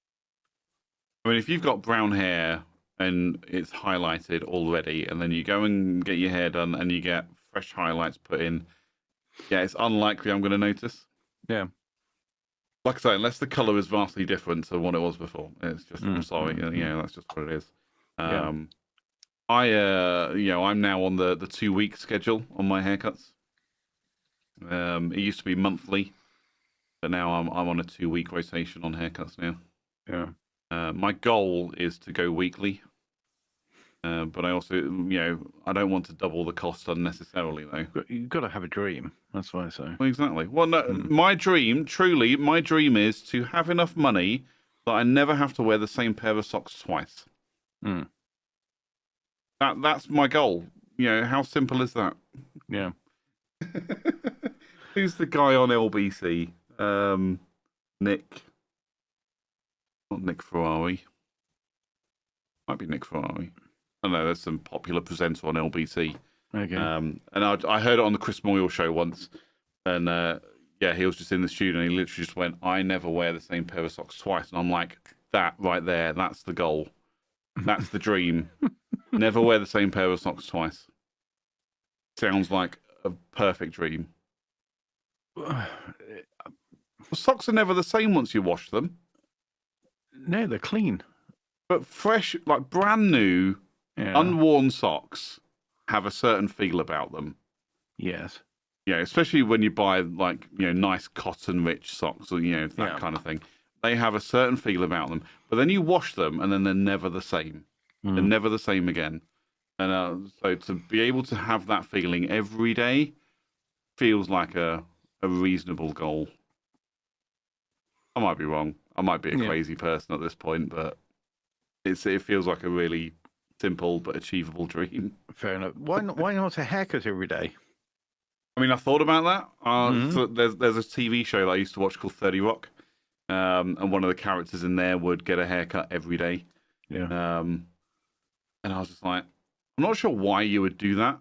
I mean, if you've got brown hair and it's highlighted already, and then you go and get your hair done and you get fresh highlights put in, it's unlikely I'm going to notice. Yeah. Like I say, unless the colour is vastly different to what it was before. It's just, I'm sorry, that's just what it is. I'm now on the 2-week schedule on my haircuts. It used to be monthly, but now I'm on a 2-week rotation on haircuts now. Yeah. My goal is to go weekly, but I also, I don't want to double the cost unnecessarily, though. You've got to have a dream. That's what I say. Well, exactly. Well, no, my dream is to have enough money that I never have to wear the same pair of socks twice. That's my goal. How simple is that? Yeah. Who's the guy on LBC? Nick. Not Nick Ferrari. Might be Nick Ferrari. I don't know. There's some popular presenter on LBC. Okay. And I heard it on the Chris Moyle show once, and he was just in the studio and he literally just went, "I never wear the same pair of socks twice," and I'm like, that right there, that's the goal, that's the dream. Never wear the same pair of socks twice. Sounds like a perfect dream. Well, socks are never the same once you wash them. No, they're clean. But fresh, like brand new, unworn socks have a certain feel about them. Yes. Yeah, especially when you buy like nice cotton-rich socks or that kind of thing. They have a certain feel about them, but then you wash them and then they're never the same. They're never the same again. And so to be able to have that feeling every day feels like a reasonable goal. I might be wrong. I might be a crazy person at this point, but it feels like a really simple but achievable dream. Fair enough. Why not a haircut every day? I mean, I thought about that. So there's a TV show that I used to watch called 30 Rock, and one of the characters in there would get a haircut every day. Yeah. And I was just like, I'm not sure why you would do that.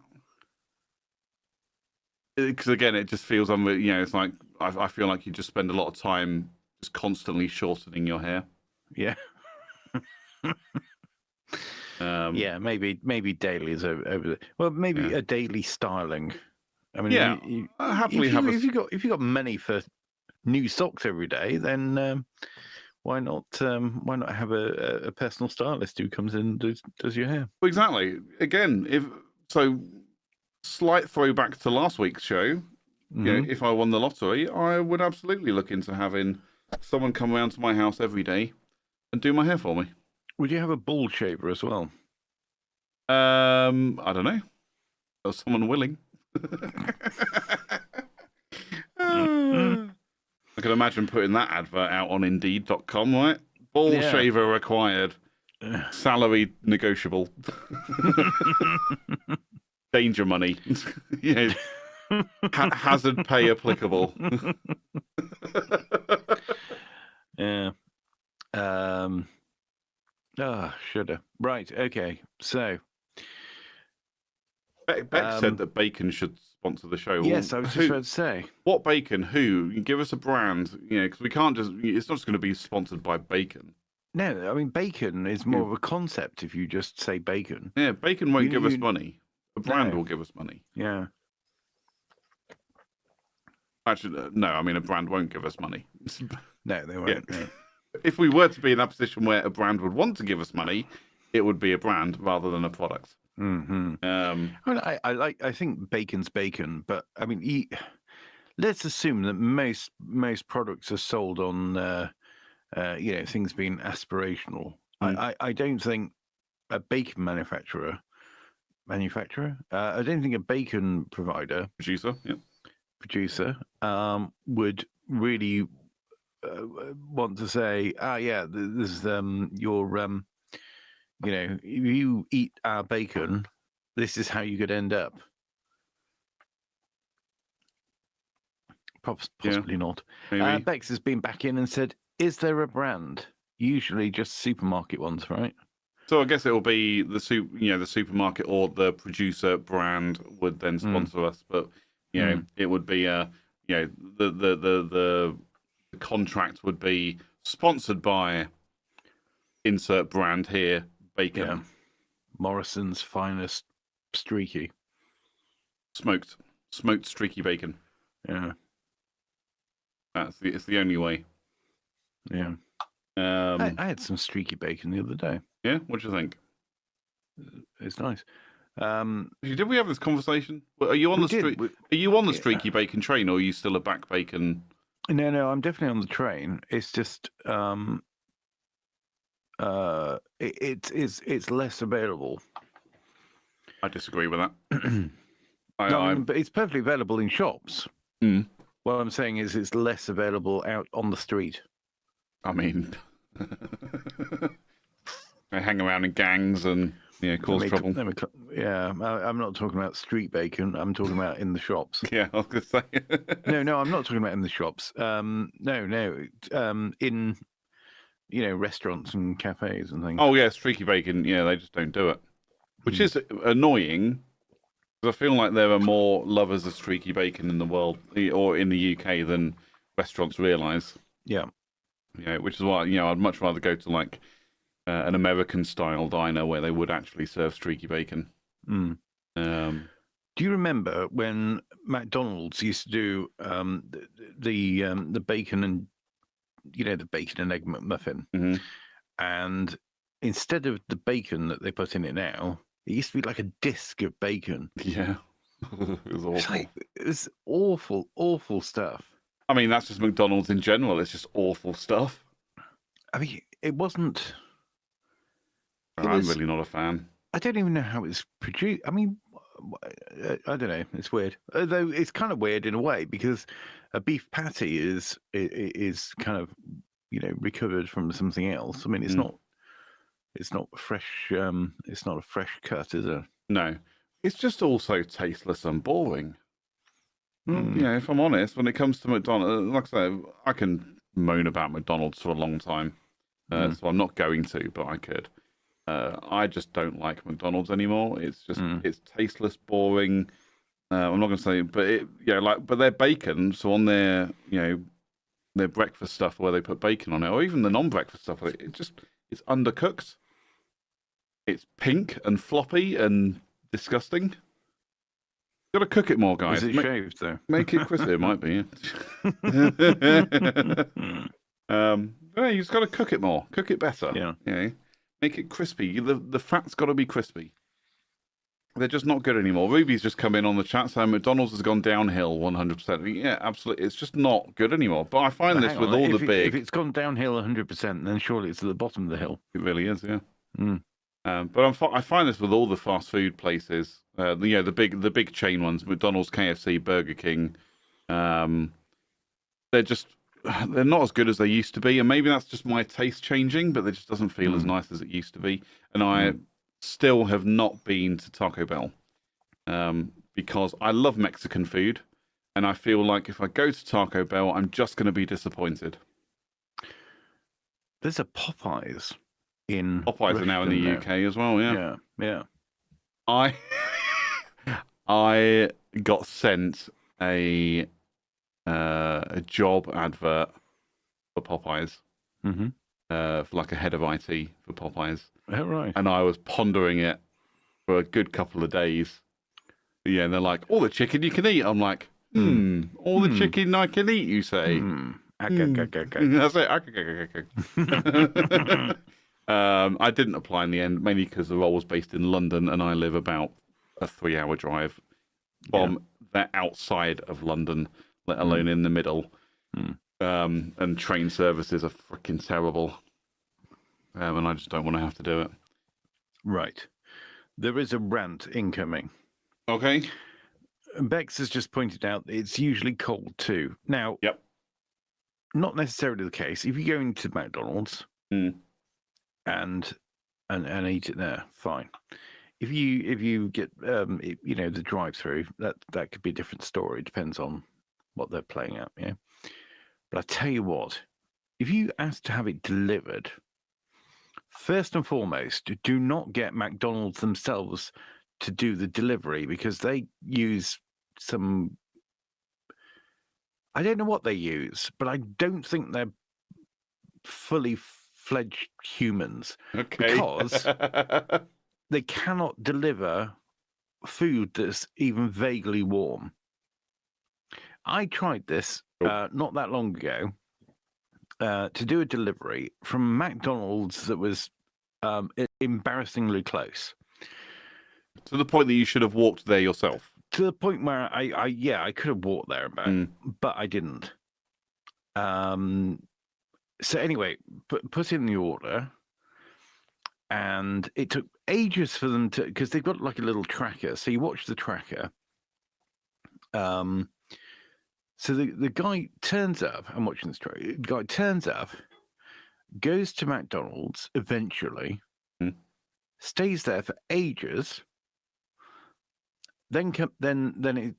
Because again, it just feels it's like I feel like you just spend a lot of time just constantly shortening your hair. Yeah. Yeah, maybe daily is over. Well, maybe a daily styling. I mean, I happily have. If you got money for new socks every day, then why not have a personal stylist who comes in and does your hair? Well, exactly. Again, slight throwback to last week's show. If I won the lottery, I would absolutely look into having someone come around to my house every day and do my hair for me. Would you have a bald shaver as well? I don't know. Or someone willing. I can imagine putting that advert out on Indeed.com, right? Bald shaver required. Salary negotiable. Danger money. Hazard pay applicable. Yeah. Shoulda. Right. Okay. So. Beck said that Bacon should sponsor the show. Yes, I was just about to say. What Bacon? Who? Give us a brand. Because we can't just. It's not just going to be sponsored by Bacon. No, I mean Bacon is more of a concept. If you just say Bacon. Yeah, Bacon won't give us money. A brand will give us money. Yeah. Actually, no. I mean, a brand won't give us money. No, they won't. Yeah. If we were to be in that position where a brand would want to give us money, it would be a brand rather than a product. Mm-hmm. I think bacon's bacon, but I mean, let's assume that most products are sold on, things being aspirational. I don't think a bacon manufacturer. I don't think a bacon producer would really want to say, this is your if you eat our bacon, this is how you could end up. Possibly not. Bex has been back in and said, is there a brand? Usually just supermarket ones, right? So I guess it will be the supermarket or the producer brand would then sponsor us, but it would be the contract would be sponsored by insert brand here. Bacon. Yeah. Morrison's finest streaky. Smoked streaky bacon. Yeah. It's the only way. Yeah. I had some streaky bacon the other day. Yeah? What do you think? It's nice. Did we have this conversation? Are you on the street? Are you on the streaky bacon train, or are you still a back bacon? No, I'm definitely on the train. It's just it's less available. I disagree with that. But it's perfectly available in shops. What I'm saying is it's less available out on the street. I mean, they hang around in gangs and cause trouble. I'm not talking about street bacon. I'm talking about in the shops. Yeah, I was going to say. No, I'm not talking about in the shops. In restaurants and cafes and things. Oh yeah, streaky bacon. Yeah, they just don't do it, which is annoying. Because I feel like there are more lovers of streaky bacon in the world or in the UK than restaurants realise. Yeah. Which is why I'd much rather go to like an American style diner where they would actually serve streaky bacon. Do you remember when McDonald's used to do the bacon and the bacon and egg McMuffin, and instead of the bacon that they put in it now, It used to be like a disc of bacon. Yeah. It was awful. It was awful, awful stuff. I mean, that's just McDonald's in general. It's just awful stuff. I mean, it wasn't. I'm really not a fan. I don't even know how it's produced. I mean, I don't know. It's weird. Although it's kind of weird in a way because a beef patty is kind of, recovered from something else. I mean, it's not fresh. It's not a fresh cut, is it? No, it's just also tasteless and boring. If I'm honest, when it comes to McDonald's, like I say, I can moan about McDonald's for a long time, so I'm not going to, but I could. I just don't like McDonald's anymore. It's just it's tasteless, boring. I'm not going to say, but but their bacon. So on their their breakfast stuff where they put bacon on it, or even the non-breakfast stuff, it's undercooked. It's pink and floppy and disgusting. Got to cook it more, guys. Is it shaved though? Make it crispy. It might be. Yeah. You just got to cook it more. Cook it better. Yeah. Make it crispy. The fat's got to be crispy. They're just not good anymore. Ruby's just come in on the chat saying McDonald's has gone downhill 100%. Yeah, absolutely. It's just not good anymore. But I find this with all the big. If it's gone downhill 100%, then surely it's at the bottom of the hill. It really is, yeah. But I find this with all the fast food places. The big chain ones: McDonald's, KFC, Burger King. They're not as good as they used to be, and maybe that's just my taste changing. But it just doesn't feel as nice as it used to be. And I still have not been to Taco Bell because I love Mexican food, and I feel like if I go to Taco Bell, I'm just going to be disappointed. There's a Popeyes Popeyes are now in the UK as well. Yeah. I got sent a job advert for Popeyes, for like a head of IT for Popeyes. Oh, right. And I was pondering it for a good couple of days. Yeah, and they're like, all the chicken you can eat. I'm like, all the chicken I can eat, you say? That's it. I didn't apply in the end, mainly because the role was based in London, and I live about a 3-hour drive from the outside of London, let alone in the middle. And train services are freaking terrible. And I just don't want to have to do it. Right. There is a rant incoming. Okay. Bex has just pointed out that it's usually cold too. Now, not necessarily the case. If you go into McDonald's and eat it there, fine. If you get the drive-through, that could be a different story. It depends on what they're playing at. Yeah. But I tell you what, if you ask to have it delivered, first and foremost, do not get McDonald's themselves to do the delivery because they use some. I don't know what they use, but I don't think they're fully fledged humans. Okay. Because they cannot deliver food that's even vaguely warm. I tried this not that long ago to do a delivery from McDonald's that was embarrassingly close. To the point that you should have walked there yourself. To the point where I could have walked there and back, but I didn't. So anyway, put in the order, and it took ages for them to, because they've got like a little tracker. So you watch the tracker. So the guy turns up. I'm watching this tracker. The guy turns up, goes to McDonald's eventually, stays there for ages. Then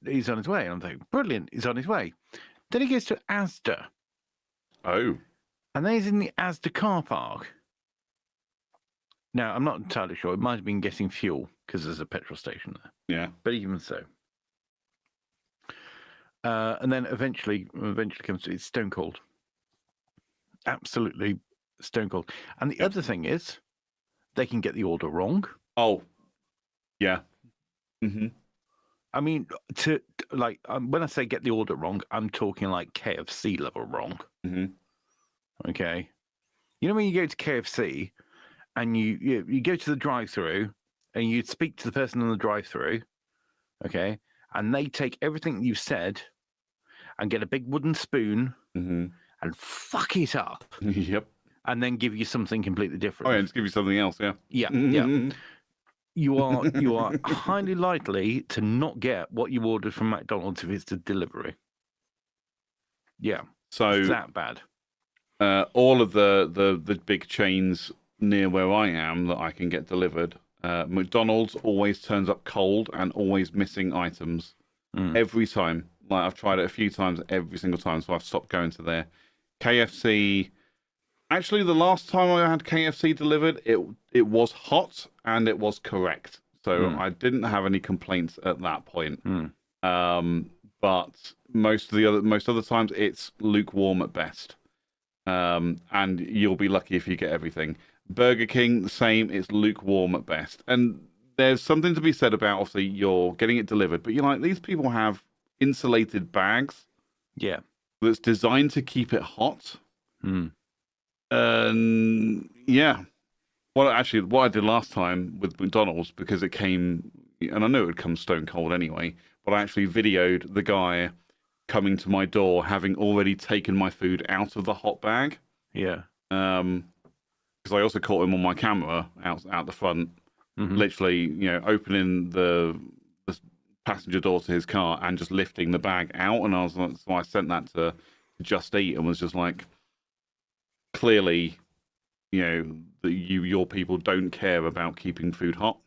he's on his way. And I'm thinking, brilliant, he's on his way. Then he goes to Asda. Oh. And then he's in the Asda car park. Now, I'm not entirely sure. It might have been getting fuel because there's a petrol station there. Yeah. But even so. And then eventually comes to it's stone cold. Absolutely stone cold. And the other thing is, they can get the order wrong. Oh. Yeah. I mean, when I say get the order wrong, I'm talking like KFC level wrong. Okay. You know when you go to KFC and you go to the drive-through and you'd speak to the person on the drive-through, okay, and they take everything you've said and get a big wooden spoon Mm-hmm. and fuck it up, Yep. and then give you something completely different. Oh, yeah, just give you something else, yeah. Yeah, yeah. You are highly likely to not get what you ordered from McDonald's if it's a delivery. Yeah, So it's that bad. all of the big chains near where I am that I can get delivered, McDonald's always turns up cold and always missing items every time. Like I've tried it a few times, every single time, so I've stopped going to there. KFC. Actually, the last time I had KFC delivered, it was hot and it was correct, so I didn't have any complaints at that point. But most other times it's lukewarm at best, and you'll be lucky if you get everything. Burger King, the same. It's lukewarm at best, and there's something to be said about obviously you're getting it delivered, but you're like these people have insulated bags, Yeah, that's designed to keep it hot. Yeah. What I did last time with McDonald's, because it came, and I knew it would come stone cold anyway, but I actually videoed the guy coming to my door having already taken my food out of the hot bag. yeah. Because I also caught him on my camera out the front, literally, opening the passenger door to his car and just lifting the bag out. And I was like, so I sent that to Just Eat and was just like, clearly, your people don't care about keeping food hot.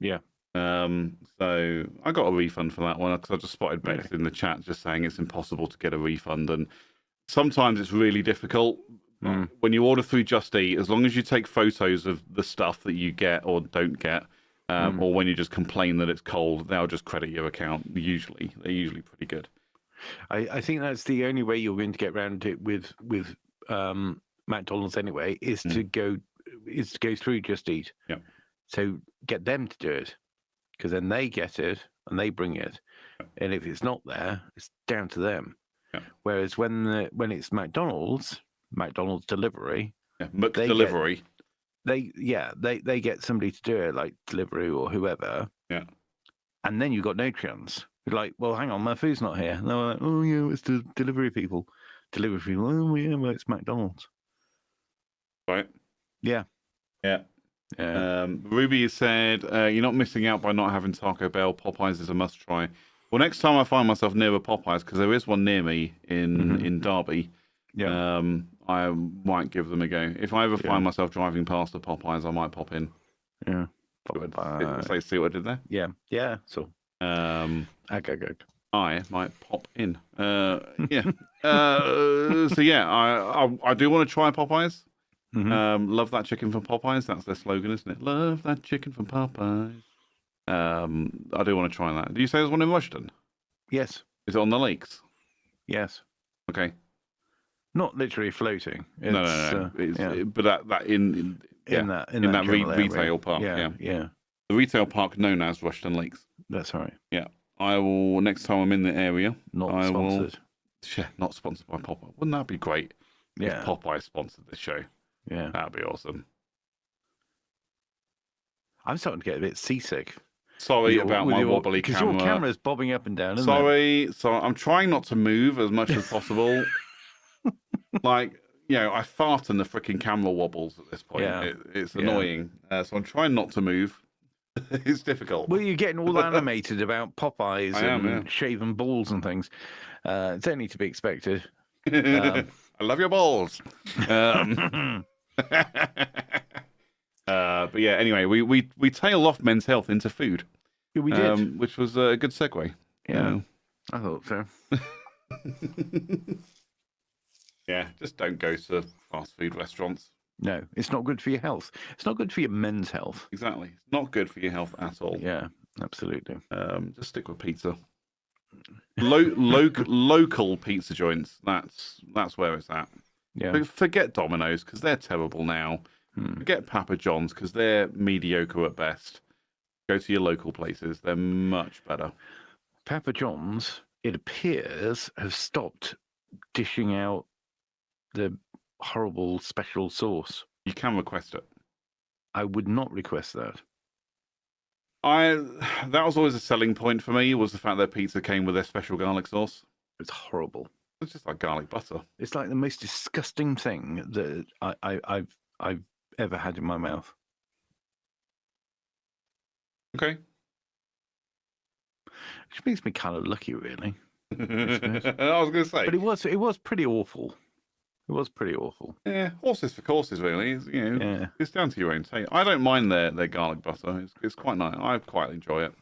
Yeah. So I got a refund for that one because I just spotted Bex in the chat just saying it's impossible to get a refund, and sometimes it's really difficult. When you order through Just Eat, as long as you take photos of the stuff that you get or don't get, or when you just complain that it's cold, they'll just credit your account. They're usually pretty good. I think that's the only way you're going to get around it with McDonald's anyway, is to go through Just Eat. Yeah. So get them to do it, because then they get it and they bring it, and if it's not there, it's down to them. Yeah. Whereas when it's McDonald's delivery, McDelivery. They get somebody to do it, like delivery or whoever. Yeah. And then you've got no chance. You're like, well, hang on, my food's not here. And they're like, oh yeah, it's the delivery people. Oh yeah, well, it's McDonald's. Right. Yeah. Yeah. Ruby said, you're not missing out by not having Taco Bell. Popeyes is a must try. Well, next time I find myself near a Popeyes, because there is one near me in Derby, I might give them a go. If I ever find myself driving past a Popeyes, I might pop in. Yeah. See what I did there? Yeah. Yeah. So I might pop in. Yeah. So yeah, I do want to try Popeyes. Love that chicken from Popeyes. That's their slogan, isn't it? Love that chicken from Popeyes. I do want to try that. Do you say there's one in Rushden? Yes. Is it on the lakes? Yes. Okay. Not literally floating. No. But that in that retail park. Yeah. The retail park known as Rushden Lakes. That's right. Yeah. I will, next time I'm in the area. Not sponsored. Yeah, not sponsored by Popeye. Wouldn't that be great? Yeah. If Popeye sponsored this show. Yeah. That'd be awesome. I'm starting to get a bit seasick. Sorry about my wobbly camera. Because your camera's bobbing up and down, isn't it? Sorry. I'm trying not to move as much as possible. Like, I fart and the freaking camera wobbles at this point. Yeah. It's annoying. So I'm trying not to move. It's difficult. Well, you're getting all animated about Popeyes and shaven balls and things. It's only to be expected. I love your balls. But yeah, anyway, we tail off men's health into food. Yeah, we did. Which was a good segue. Yeah. I thought so. Yeah, just don't go to fast food restaurants. No, it's not good for your health. It's not good for your men's health. Exactly. It's not good for your health at all. Yeah, absolutely. Just stick with pizza. Local pizza joints. That's where it's at. Yeah. Forget Domino's because they're terrible now. Forget Papa John's because they're mediocre at best. Go to your local places. They're much better. Papa John's, it appears, have stopped dishing out the horrible special sauce. You can request it. I would not request that. that was always a selling point for me, was the fact that pizza came with their special garlic sauce. It's horrible. It's just like garlic butter. It's like the most disgusting thing that I've ever had in my mouth. Okay. Which makes me kind of lucky, really. I was going to say. But it was pretty awful. It was pretty awful. Yeah, horses for courses, really. It's down to your own taste. I don't mind their garlic butter. It's quite nice. I quite enjoy it.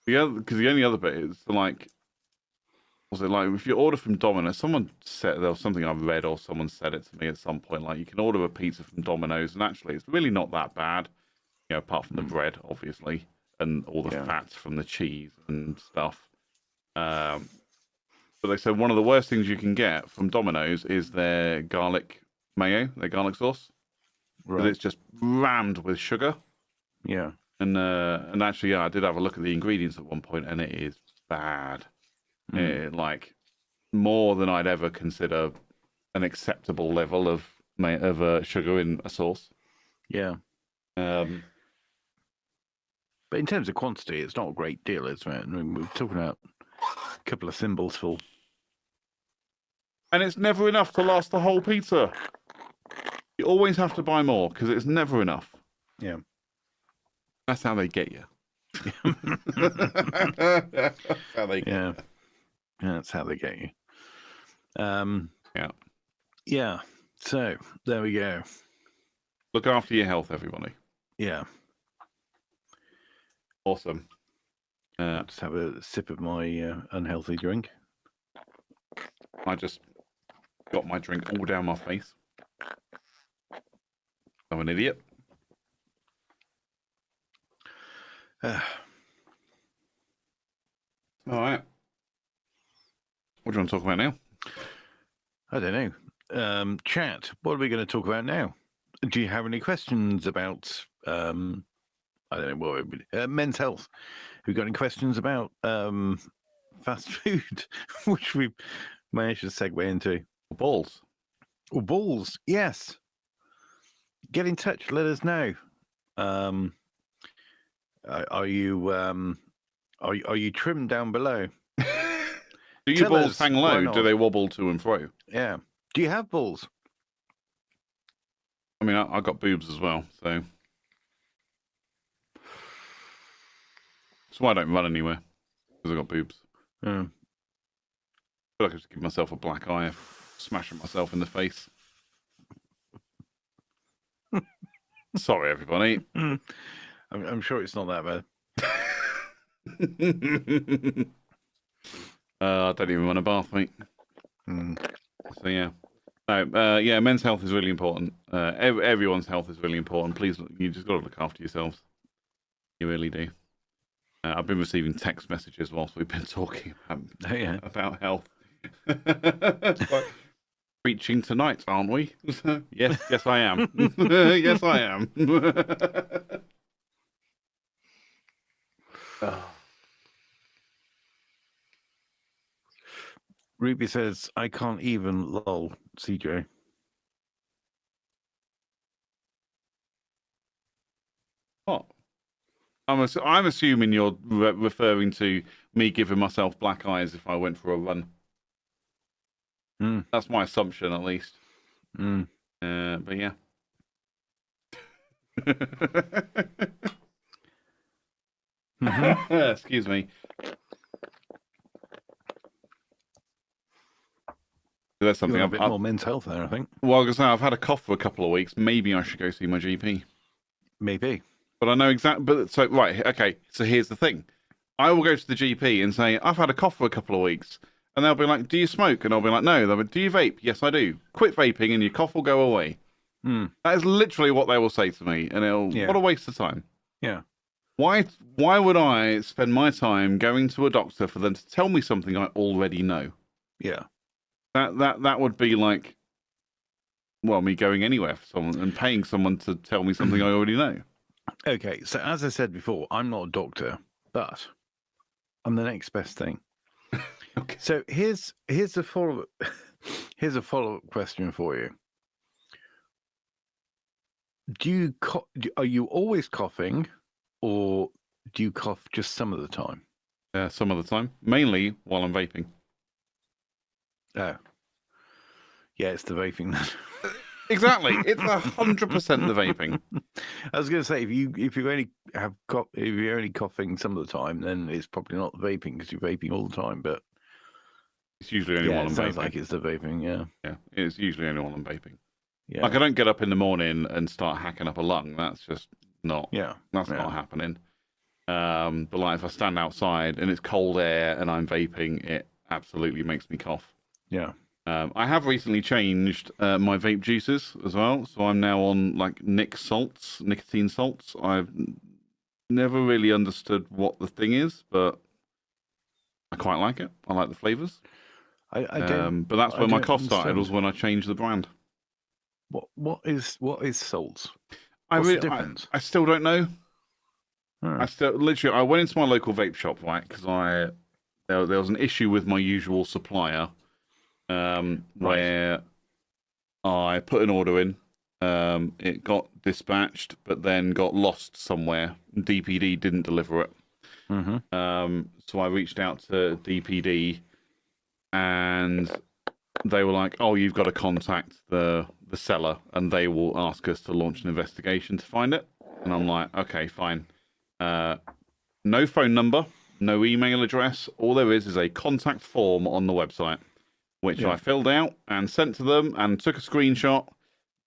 Because the only other bit is like, was it like if you order from Domino's? Someone said there was something I read or someone said it to me at some point. Like you can order a pizza from Domino's, and actually, it's really not that bad. Apart from the bread, obviously, and all the fats from the cheese and stuff. But they said one of the worst things you can get from Domino's is their garlic mayo, their garlic sauce. Right. It's just rammed with sugar. Yeah. And actually, I did have a look at the ingredients at one point, and it is bad. Like more than I'd ever consider an acceptable level of sugar in a sauce. Yeah. But in terms of quantity, it's not a great deal, is it? I mean, we're talking about a couple of thimbles full. And it's never enough to last the whole pizza. You always have to buy more because it's never enough. Yeah. That's how they get you. That's how they get you. Yeah, that's how they get you. Yeah. Yeah. So, there we go. Look after your health, everybody. Yeah. Awesome. I'll just have a sip of my unhealthy drink. I just got my drink all down my face. I'm an idiot. Uh, All right. What do you want to talk about now? I don't know. Chat, what are we going to talk about now? Do you have any questions about, I don't know, what men's health? Have you got any questions about fast food, which we managed to segue into? Balls. Oh, balls, yes. Get in touch, let us know. Are you trimmed down below? Do your balls hang low? Do they wobble to and fro? Yeah. Do you have balls? I mean, I got boobs as well, so. That's why I don't run anywhere, because I got boobs. Yeah. I feel like I just give myself a black eye, smashing myself in the face. Sorry, everybody. I'm sure it's not that bad. I don't even want a bath, mate. So yeah, no, yeah, men's health is really important. Everyone's health is really important. Please, you just got to look after yourselves. You really do. I've been receiving text messages whilst we've been talking about health. Preaching tonight, aren't we? Yes, I am. Yes, I am. Ruby says, I can't even lol, CJ. What? I'm assuming you're referring to me giving myself black eyes if I went for a run. That's my assumption, at least. But yeah. Excuse me. That's something a bit more men's health there, I think. Well, because I've had a cough for a couple of weeks. Maybe I should go see my GP. Maybe. But I know exactly. But so right, okay. So here's the thing: I will go to the GP and say I've had a cough for a couple of weeks, and they'll be like, "Do you smoke?" And I'll be like, "No." They'll be, "Do you vape?" "Yes, I do." "Quit vaping, and your cough will go away." That is literally what they will say to me, and what a waste of time. Yeah. Why would I spend my time going to a doctor for them to tell me something I already know? Yeah. That would be like, well, me going anywhere for someone and paying someone to tell me something I already know. Okay, so as I said before, I'm not a doctor, but I'm the next best thing. Okay. So here's a follow-up question for you. Are you always coughing, or do you cough just some of the time? Some of the time, mainly while I'm vaping. Oh, yeah, it's the vaping then. Exactly, it's 100% the vaping. I was going to say, if you you're only coughing some of the time, then it's probably not the vaping because you're vaping all the time. But It's usually only while I'm sounds vaping. like it's the vaping. Yeah, Yeah, it's usually only while I'm vaping. yeah. Like I don't get up in the morning and start hacking up a lung. That's just not. Yeah, that's not happening. But like if I stand outside and it's cold air and I'm vaping, it absolutely makes me cough. Yeah. I have recently changed my vape juices as well, so I'm now on like nicotine salts. I've never really understood what the thing is, but I quite like it. I like the flavors. I don't. But that's where my cough started. understand. Was when I changed the brand. What is salts? What's the difference? I still don't know. Oh. I went into my local vape shop, right? Because there was an issue with my usual supplier, where I put an order in. It got dispatched, but then got lost somewhere. DPD didn't deliver it. Mm-hmm. So I reached out to DPD, and they were like, "Oh, you've got to contact the seller, and they will ask us to launch an investigation to find it." And I'm like, "Okay, fine." No phone number, no email address. All there is a contact form on the website, which I filled out and sent to them, and took a screenshot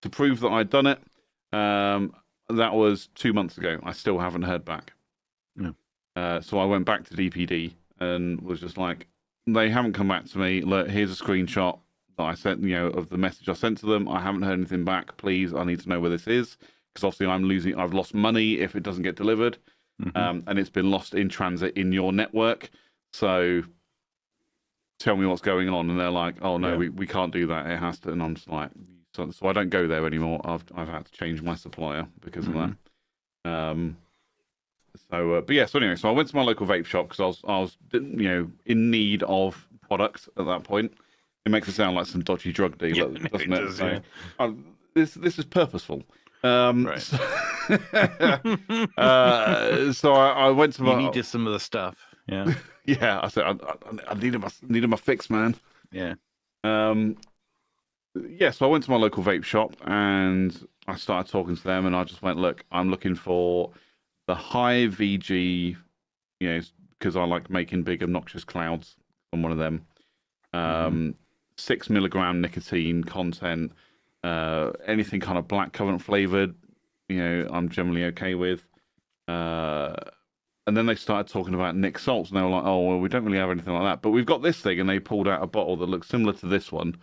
to prove that I'd done it. That was 2 months ago. I still haven't heard back. So I went back to DPD and was just like, they haven't come back to me. Look, here's a screenshot that I sent, of the message I sent to them. I haven't heard anything back. Please, I need to know where this is, because obviously I've lost money if it doesn't get delivered, and it's been lost in transit in your network. So tell me what's going on. And they're like, oh no, we can't do that. It has to. And I'm just like, so I don't go there anymore. I've had to change my supplier because of that. But yeah, so anyway, so I went to my local vape shop because I was in need of product at that point. It makes it sound like some dodgy drug dealer, doesn't it? Does, yeah. This is purposeful. Right. So I went to my. You needed some of the stuff. Yeah. Yeah, I said I needed my fix, man. Yeah. Yeah, so I went to my local vape shop and I started talking to them, and I just went, look, I'm looking for the high VG, because I like making big obnoxious clouds on one of them. 6 milligram nicotine content, anything kind of black currant flavored, I'm generally okay with. And then they started talking about Nick salts, and they were like, oh, well, we don't really have anything like that, but we've got this thing. And they pulled out a bottle that looks similar to this one,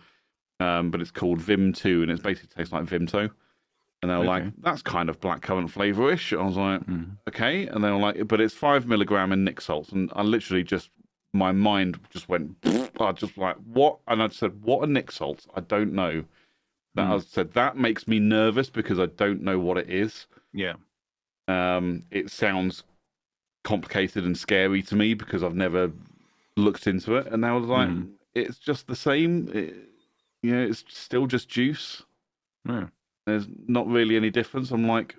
but it's called Vim 2, and it basically tastes like Vimto. And they were like, that's kind of blackcurrant flavor-ish. I was like, okay. And they were like, but it's 5 milligram in Nick salts. And I literally my mind just went, I just like, what? And I said, what are Nick salts? I don't know. I said, that makes me nervous because I don't know what it is. Yeah. It sounds complicated and scary to me because I've never looked into it. And I was like, it's just the same. It's still just juice. Yeah. There's not really any difference. I'm like,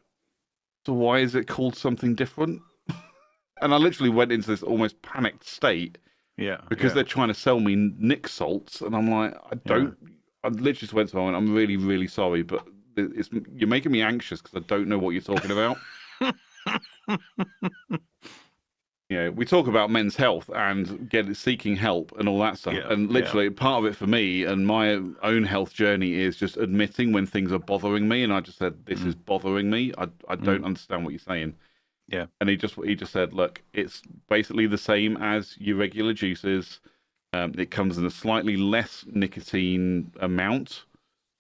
so why is it called something different? And I literally went into this almost panicked state. Yeah. Because they're trying to sell me Nick salts. And I'm like, I literally just went to them and I'm really, really sorry, but you're making me anxious because I don't know what you're talking about. We talk about men's health and seeking help and all that stuff. Yeah, and literally part of it for me and my own health journey is just admitting when things are bothering me. And I just said, this is bothering me. I don't understand what you're saying. Yeah. And he just said, look, it's basically the same as your regular juices. It comes in a slightly less nicotine amount,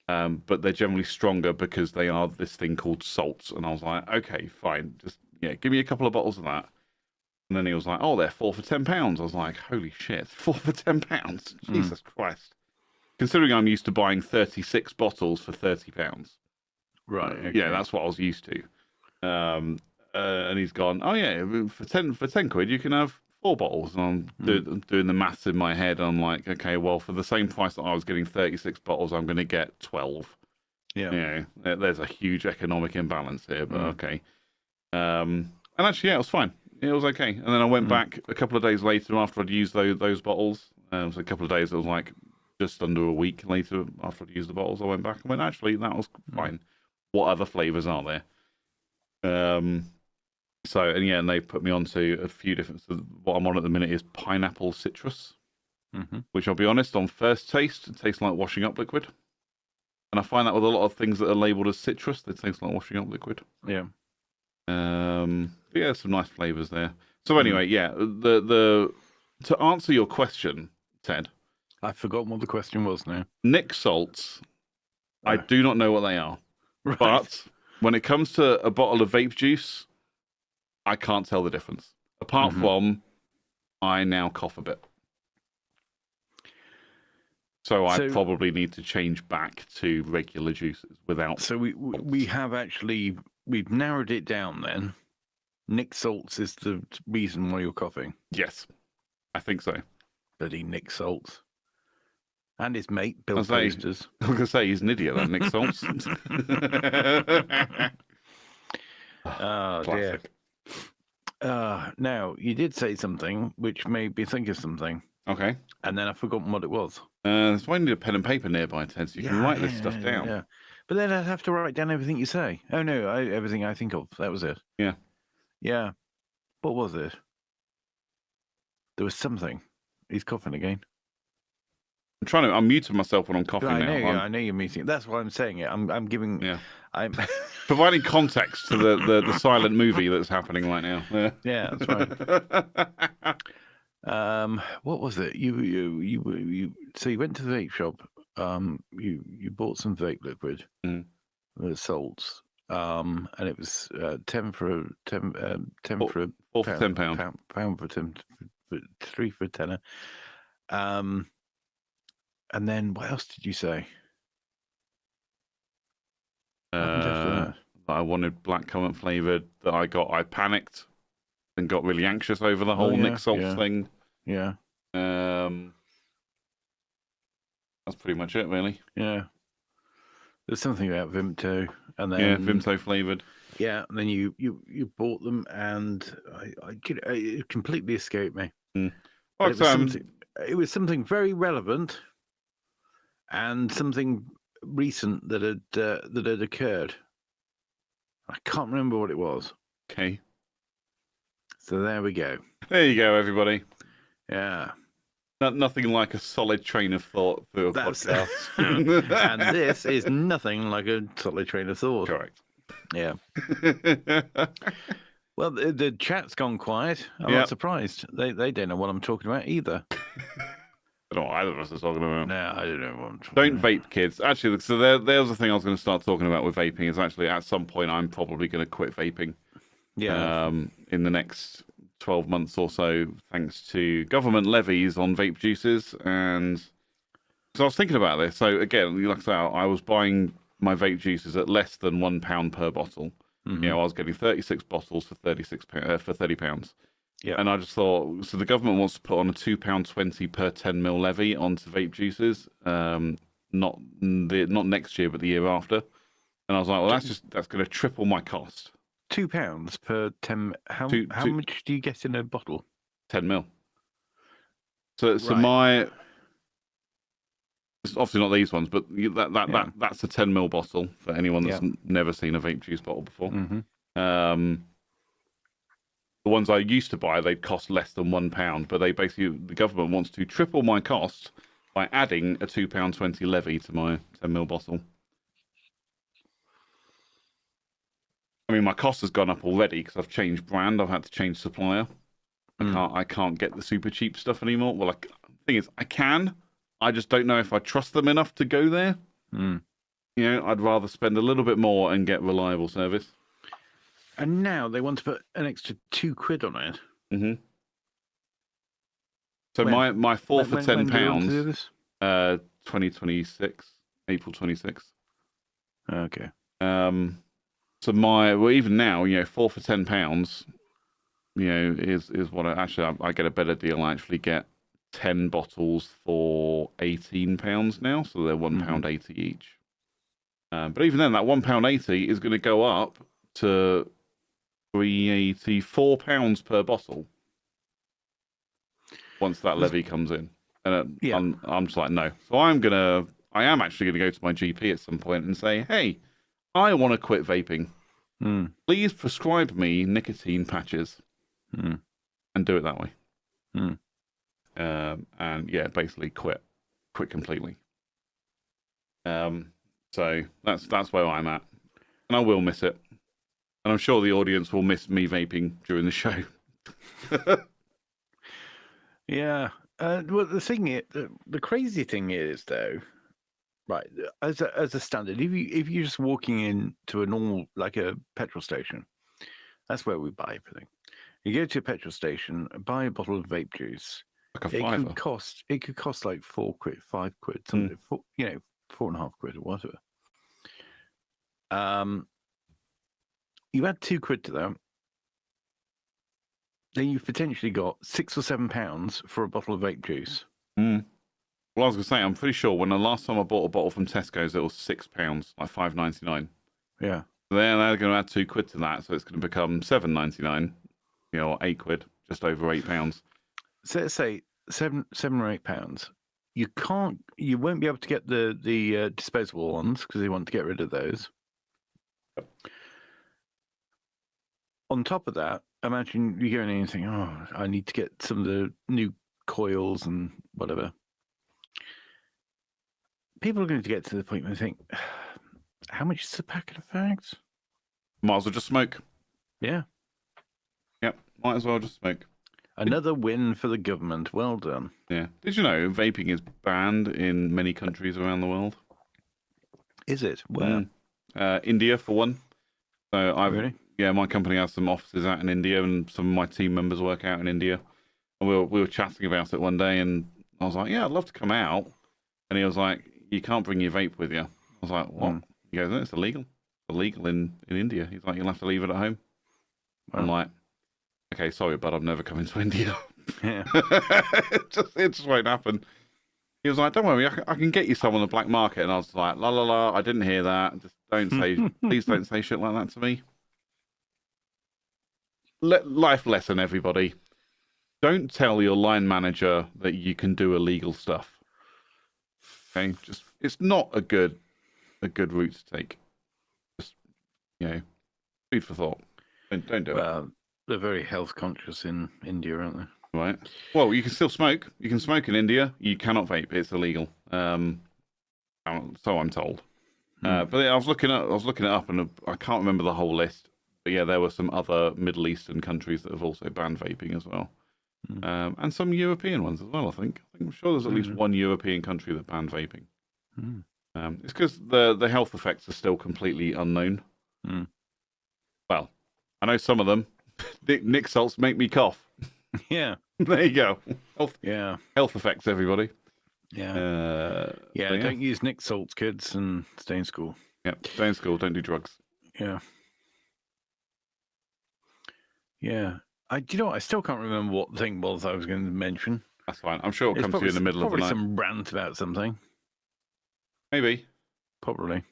but they're generally stronger because they are this thing called salts. And I was like, okay, fine. Just, give me a couple of bottles of that. And then he was like, oh, they're 4 for £10. I was like, holy shit, 4 for £10? Jesus Christ. Considering I'm used to buying 36 bottles for £30. Right. Okay. Yeah, that's what I was used to. And he's gone, oh yeah, for 10 quid, you can have 4 bottles. And I'm doing the maths in my head. And I'm like, okay, well, for the same price that I was getting 36 bottles, I'm going to get 12. Yeah. You know, there's a huge economic imbalance here, but okay. And actually, yeah, it was fine. It was okay. And then I went back a couple of days later after I'd used those bottles. So a couple of days, it was like just under a week later after I'd used the bottles, I went back and went, actually, that was fine. What other flavors are there? And they put me onto a few different. So what I'm on at the minute is pineapple citrus, which I'll be honest, on first taste, it tastes like washing up liquid. And I find that with a lot of things that are labelled as citrus, they taste like washing up liquid. Yeah. Yeah, some nice flavors there. So anyway, yeah, the to answer your question, Ted, I've forgotten what the question was now. Nick salts, I do not know what they are, Right. but when it comes to a bottle of vape juice, I can't tell the difference. Apart from, I now cough a bit. So I probably need to change back to regular juices without. So we have actually, we've narrowed it down then. Nick Salts is the reason why you're coughing. Yes, I think so. Bloody Nick Salts. And his mate, Bill Posters. I was going to say, he's an idiot, that Nick Salts. Oh, Classic. dear. Now, you did say something which made me think of something. Okay. And then I've forgotten what it was. That's why you need a pen and paper nearby, Ted, so you can write this stuff down. Yeah. But then I'd have to write down everything you say. Oh, no, everything I think of. That was it. Yeah. Yeah. What was it? There was something. He's coughing again. I'm muting myself when I'm coughing now. I know you're muting. That's why I'm saying it. I'm giving. Yeah. I'm providing context to the silent movie that's happening right now. Yeah, that's right. What was it? You so you went to the vape shop. You bought some vape liquid, the salts. And it was 10 for a 10 for a £4 for £10. Pound for 10, 3 for a tenner. And then what else did you say? I wanted black currant flavored. That I panicked and got really anxious over the whole Nick Salts thing. Yeah. That's pretty much it, really. Yeah. There's something about Vimto, and then Vimto flavored. Yeah, and then you bought them, and it completely escaped me. Well, it was something very relevant, and something recent that had occurred. I can't remember what it was. Okay. So there we go. There you go, everybody. Yeah. Nothing like a solid train of thought for a podcast. And this is nothing like a solid train of thought. Correct. Yeah. Well, the chat's gone quiet. I'm not surprised. They don't know what I'm talking about either. I don't know what either of us are talking about. No, I don't know what I'm talking about. Don't vape, kids. Actually, so there's the thing I was going to start talking about with vaping is actually at some point I'm probably going to quit vaping. Yeah. In the next 12 months or so, thanks to government levies on vape juices. And so I was thinking about this. So again, like I say, I was buying my vape juices at less than £1 per bottle. You know, I was getting 36 bottles for £30. Yeah. And I just thought, so the government wants to put on a £2.20 per 10ml levy onto vape juices, not next year, but the year after. And I was like, well, that's going to triple my cost. £2 per 10. How much do you get in a bottle? 10ml. So my, it's obviously not these ones, but that's a 10ml bottle for anyone that's never seen a vape juice bottle before. The ones I used to buy, they'd cost less than £1, but the government wants to triple my cost by adding a £2.20 levy to my 10ml bottle. I mean, my cost has gone up already because I've changed brand. I've had to change supplier. I can't get the super cheap stuff anymore. Well, the thing is, I can. I just don't know if I trust them enough to go there. You know, I'd rather spend a little bit more and get reliable service. And now they want to put an extra £2 on it. So my 4 for £10, 2026, April 26th. Okay. So even now, you know, 4 for £10, you know, is what I get a better deal. I actually get 10 bottles for £18 now, so they're £1.80 each. But even then, that £1.80 is going to go up to £384 per bottle once that levy comes in. And I'm just like, no. So I am actually gonna go to my GP at some point and say, hey, I want to quit vaping. Please prescribe me nicotine patches and do it that way. And yeah, basically quit completely. So that's where I'm at, and I will miss it, and I'm sure the audience will miss me vaping during the show. Yeah. Well, the crazy thing is though, right? As a standard, if you're just walking into a normal, like a petrol station, that's where we buy everything. You go to a petrol station, buy a bottle of vape juice. Like a it fiver. could cost like £4, £5, something, 4.5 quid or whatever. You add £2 to that, then you've potentially got £6 or £7 for a bottle of vape juice. Well, I was gonna say, I'm pretty sure when the last time I bought a bottle from Tesco's, it was £6, like £5.99. Yeah. Then they're going to add £2 to that, so it's going to become £7.99. Or £8, just over £8. So let's say £7 or £8. You won't be able to get the disposable ones because they want to get rid of those. Yep. On top of that, imagine you go in and you think, oh, I need to get some of the new coils and whatever. People are going to get to the point where they think, how much is a packet of fags? Might as well just smoke. Yeah. Yep, might as well just smoke. Another win for the government. Well done. Yeah. Did you know vaping is banned in many countries around the world? Is it? Where? India, for one. So Really? Yeah, my company has some offices out in India, and some of my team members work out in India. And we were chatting about it one day, and I was like, "Yeah, I'd love to come out." And he was like, "You can't bring your vape with you." I was like, "What?" He goes, "It's illegal. It's illegal in India." He's like, "You'll have to leave it at home." Wow. I'm like, "Okay, sorry, but I'm never coming to India." Yeah. it just won't happen. He was like, "Don't worry, I can get you some on the black market." And I was like, "La la la, I didn't hear that. Just don't say, please don't say shit like that to me." Life lesson, everybody. Don't tell your line manager that you can do illegal stuff. Okay, it's not a good route to take. Just food for thought. Don't do it. Well, they're very health conscious in India, aren't they? Right. Well, you can still smoke. You can smoke in India. You cannot vape. It's illegal. So I'm told. But I was looking it up, and I can't remember the whole list. But yeah, there were some other Middle Eastern countries that have also banned vaping as well, and some European ones as well. I'm sure there's at least one European country that banned vaping. It's because the health effects are still completely unknown. Well, I know some of them. Nick salts make me cough. Yeah. There you go. Health effects, everybody. Yeah. Don't use Nick salts, kids, and stay in school. Yep, stay in school. Don't do drugs. Yeah. Yeah. I still can't remember what thing was I was going to mention. That's fine. I'm sure it'll come to you in the middle of the night. Probably some rant about something. Maybe. Probably.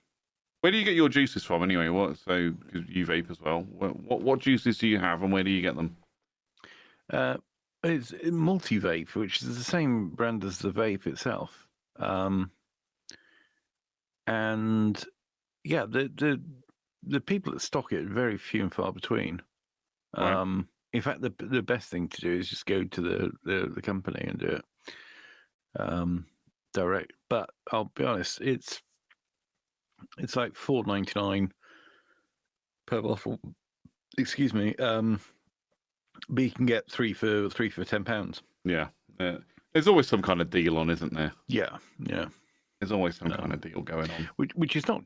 Where do you get your juices from anyway? So because you vape as well. What juices do you have, and where do you get them? It's Multi-Vape, which is the same brand as the vape itself. And yeah, the people that stock it are very few and far between. Right. In fact, the best thing to do is just go to the company and do it direct. But I'll be honest, it's like $4.99 per bottle. Excuse me. But you can get three for £10. Yeah. There's always some kind of deal on, isn't there? Yeah. There's always some kind of deal going on. Which is not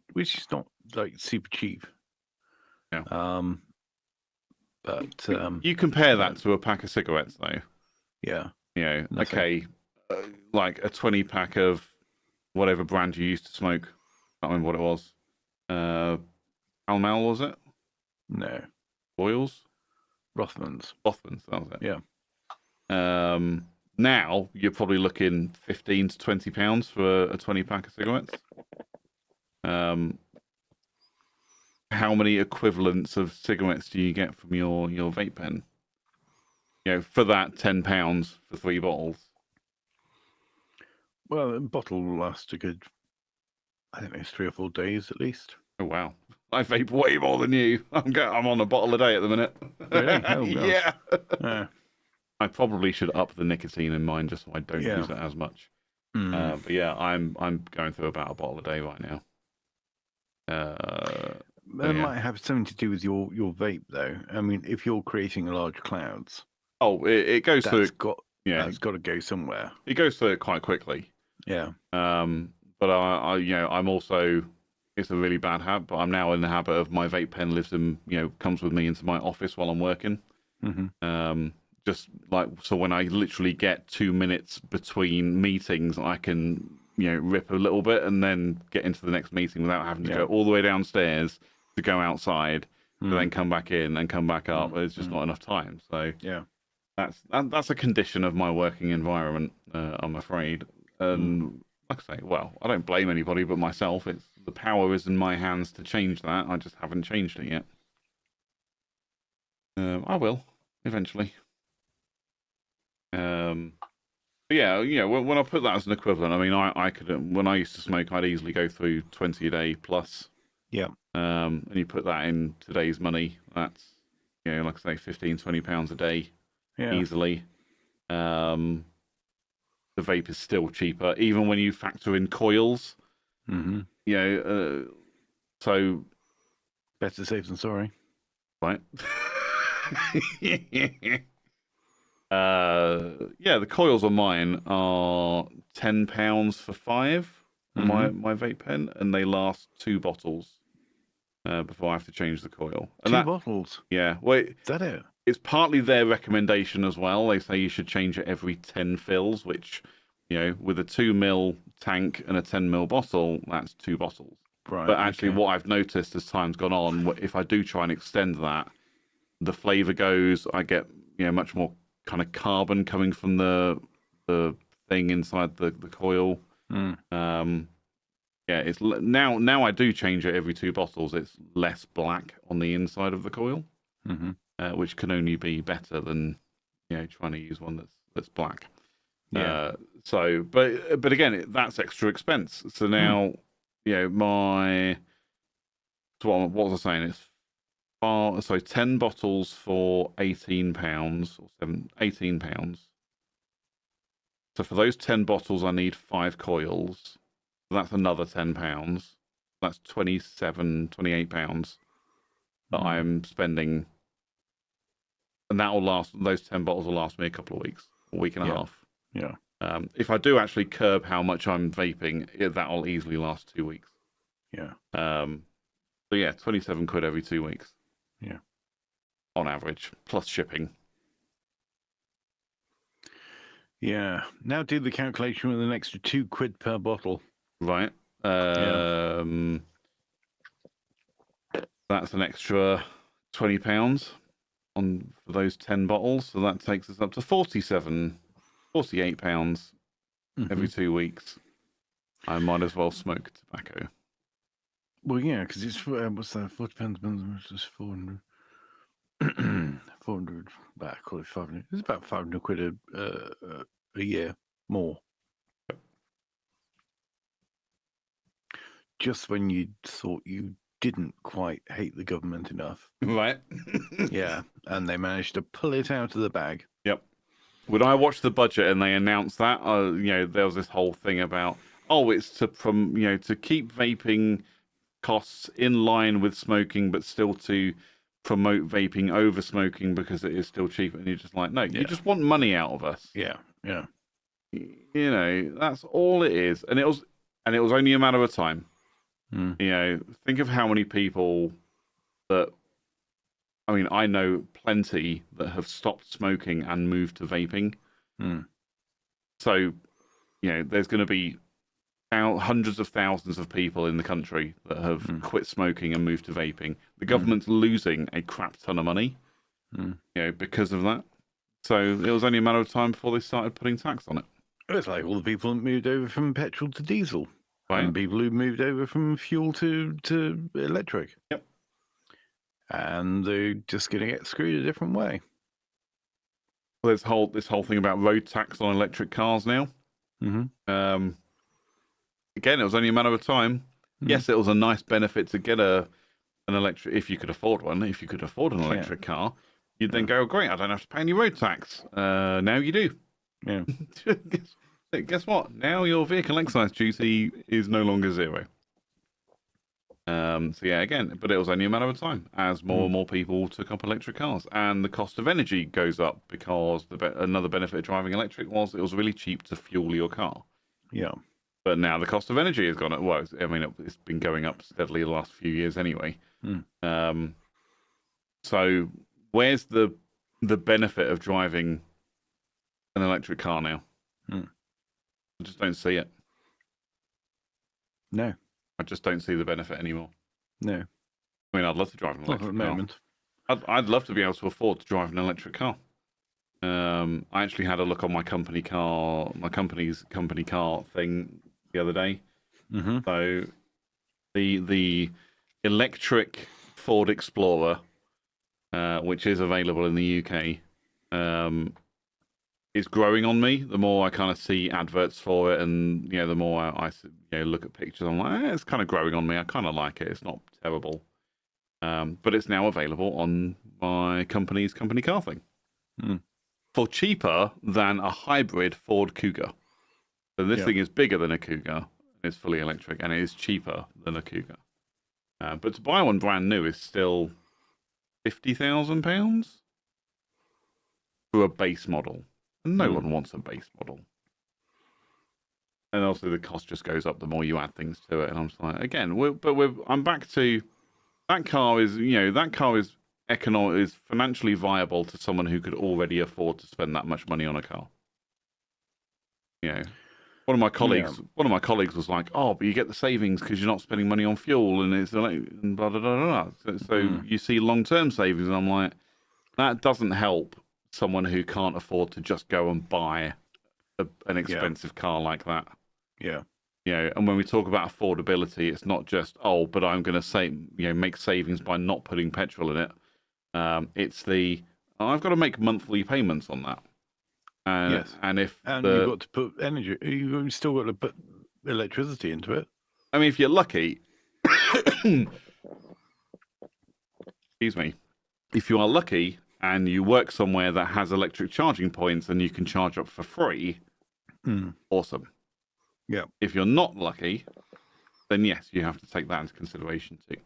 like super cheap. Yeah. But you compare that to a pack of cigarettes, though. Yeah. Okay, like a 20 pack of whatever brand you used to smoke. I can't remember what it was. Pall Mall, was it? No. Oils? Rothmans, that was it. Yeah. Now you're probably looking £15 to £20 for a 20 pack of cigarettes. how many equivalents of cigarettes do you get from your vape pen? For that £10 for 3 bottles. Well, a bottle will last a good, I think it's 3 or 4 days at least. Oh wow! I vape way more than you. I'm on a bottle a day at the minute. Really? Oh, Yeah. Yeah. I probably should up the nicotine in mine just so I don't use it as much. But yeah, I'm going through about a bottle a day right now. That might have something to do with your vape, though. I mean, if you're creating large clouds, it goes through. That's got to go somewhere. It goes through it quite quickly. Yeah. But I'm also. It's a really bad habit, but I'm now in the habit of my vape pen comes with me into my office while I'm working. Just like, so when I literally get 2 minutes between meetings, I can, rip a little bit and then get into the next meeting without having to go all the way downstairs to go outside, to then come back in and come back up. There's just not enough time. So yeah, that's a condition of my working environment, I'm afraid. And like I say, well, I don't blame anybody but myself. It's the power is in my hands to change that. I just haven't changed it yet. I will eventually. But yeah, when I put that as an equivalent, I mean, I could, when I used to smoke, I'd easily go through 20 a day plus. Yeah. And you put that in today's money, that's, like I say, £15-20 a day, easily. The vape is still cheaper, even when you factor in coils. So better safe than sorry, right? The coils on mine are £10 for 5 on my vape pen, and they last 2 bottles before I have to change the coil. And 2 bottles? Yeah. Well, is that it? It's partly their recommendation as well. They say you should change it every 10 fills, which, with a 2 ml tank and a 10 ml bottle, that's 2 bottles. Right. But actually, what I've noticed as time's gone on, if I do try and extend that, the flavour goes. I get much more kind of carbon coming from the thing inside the coil. It's now I do change it every 2 bottles. It's less black on the inside of the coil, which can only be better than trying to use one that's black. Yeah. But again, that's extra expense. So now what was I saying? It's 10 bottles for £18 or £18. So for those 10 bottles, I need 5 coils. So that's another £10. That's £28 that I'm spending, and that will last. Those 10 bottles will last me a couple of weeks, a week and a half. Yeah. If I do actually curb how much I'm vaping, that'll easily last 2 weeks. Yeah. So yeah, £27 every 2 weeks. Yeah. On average, plus shipping. Yeah. Now do the calculation with an extra £2 per bottle. Right. That's an extra £20 for those 10 bottles. So that takes us up to £48 every 2 weeks. I might as well smoke tobacco. Well, yeah, because it's what's that? £40 is 400. 400 back, call it 500. It's about £500 a year more. Just when you thought you didn't quite hate the government enough, right? Yeah, and they managed to pull it out of the bag. Yep. When I watched the budget and they announced that, there was this whole thing about, it's to keep vaping costs in line with smoking, but still to promote vaping over smoking because it is still cheaper. And you're just like, no, you just want money out of us. Yeah. That's all it is. And it was only a matter of time. Think of how many people that, I know plenty that have stopped smoking and moved to vaping. So, there's going to be hundreds of thousands of people in the country that have quit smoking and moved to vaping. The government's losing a crap ton of money, because of that. So it was only a matter of time before they started putting tax on it. It's like all the people that moved over from petrol to diesel. Right. And people who moved over from fuel to electric. Yep. and they're just going to get screwed a different way. Well, this whole thing about road tax on electric cars now. Mm-hmm. Again, it was only a matter of time. Mm. Yes, it was a nice benefit to get an electric, if you could afford one. If you could afford an electric car, you'd then go, great, I don't have to pay any road tax. Now you do. Yeah. Guess what? Now your vehicle excise duty is no longer 0. So yeah, again, but it was only a matter of time as more and more people took up electric cars, and the cost of energy goes up because another benefit of driving electric was it was really cheap to fuel your car. Yeah. But now the cost of energy has gone up. Well, I mean, it's been going up steadily the last few years anyway. So where's the benefit of driving an electric car now? I just don't see it. No. I just don't see the benefit anymore. No. I mean, I'd love to drive an electric Not at the car. moment. I'd love to be able to afford to drive an electric car. I actually had a look on my company's company car thing the other day. Mm-hmm. So the electric Ford Explorer, which is available in the UK, is growing on me. The more I kind of see adverts for it, and the more I look at pictures, I'm like, it's kind of growing on me. I kind of like it. It's not terrible, but it's now available on my company's company car thing for cheaper than a hybrid Ford Cougar. So this thing is bigger than a Cougar. It's fully electric, and it is cheaper than a Cougar. But to buy one brand new is still £50,000 for a base model. And no one wants a base model. And also the cost just goes up the more you add things to it. And I'm just like, again, I'm back to that car is financially viable to someone who could already afford to spend that much money on a car. One of my colleagues was like, "Oh, but you get the savings because you're not spending money on fuel, and it's and blah blah blah blah." So you see long-term savings, and I'm like, that doesn't help someone who can't afford to just go and buy an expensive car like that. Yeah. And when we talk about affordability, it's not just but I'm going to make savings by not putting petrol in it. It's I've got to make monthly payments on that. Yes. And you've got to put energy. You've still got to put electricity into it. I mean, if you're lucky, excuse me, if you are lucky and you work somewhere that has electric charging points and you can charge up for free, awesome. Yeah. If you're not lucky, then yes, you have to take that into consideration too.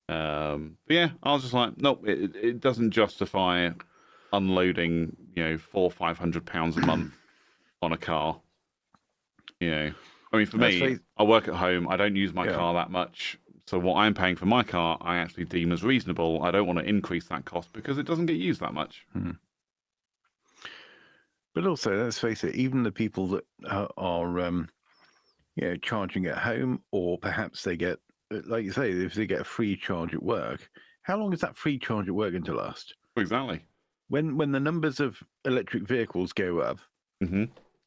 But yeah, I was just like, nope, it doesn't justify unloading, £400-500 a month on a car. I mean, for me, I work at home. I don't use my car that much. So what I'm paying for my car, I actually deem as reasonable. I don't want to increase that cost because it doesn't get used that much. But also, let's face it, even the people that are charging at home, or perhaps they get, like you say, if they get a free charge at work, how long is that free charge at work going to last? Exactly. When the numbers of electric vehicles go up,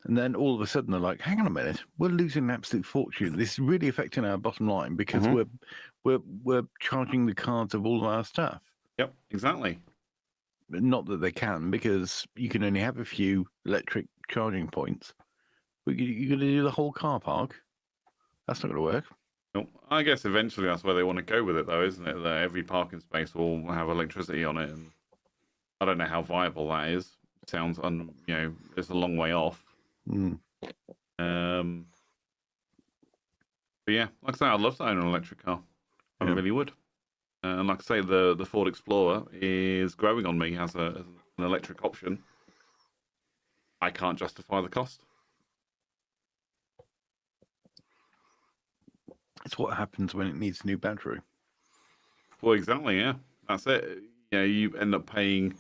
and then all of a sudden they're like, hang on a minute, we're losing an absolute fortune. This is really affecting our bottom line because we're charging the cards of all of our staff. Yep, exactly. Not that they can, because you can only have a few electric charging points. But you're going to do the whole car park? That's not going to work. No, I guess eventually that's where they want to go with it, though, isn't it? That every parking space will have electricity on it, and I don't know how viable that is. It sounds, it's a long way off. But yeah, like I say, I'd love to own an electric car. I really would. And like I say, the Ford Explorer is growing on me as an electric option. I can't justify the cost. It's what happens when it needs a new battery. Well, exactly, yeah. That's it. You end up paying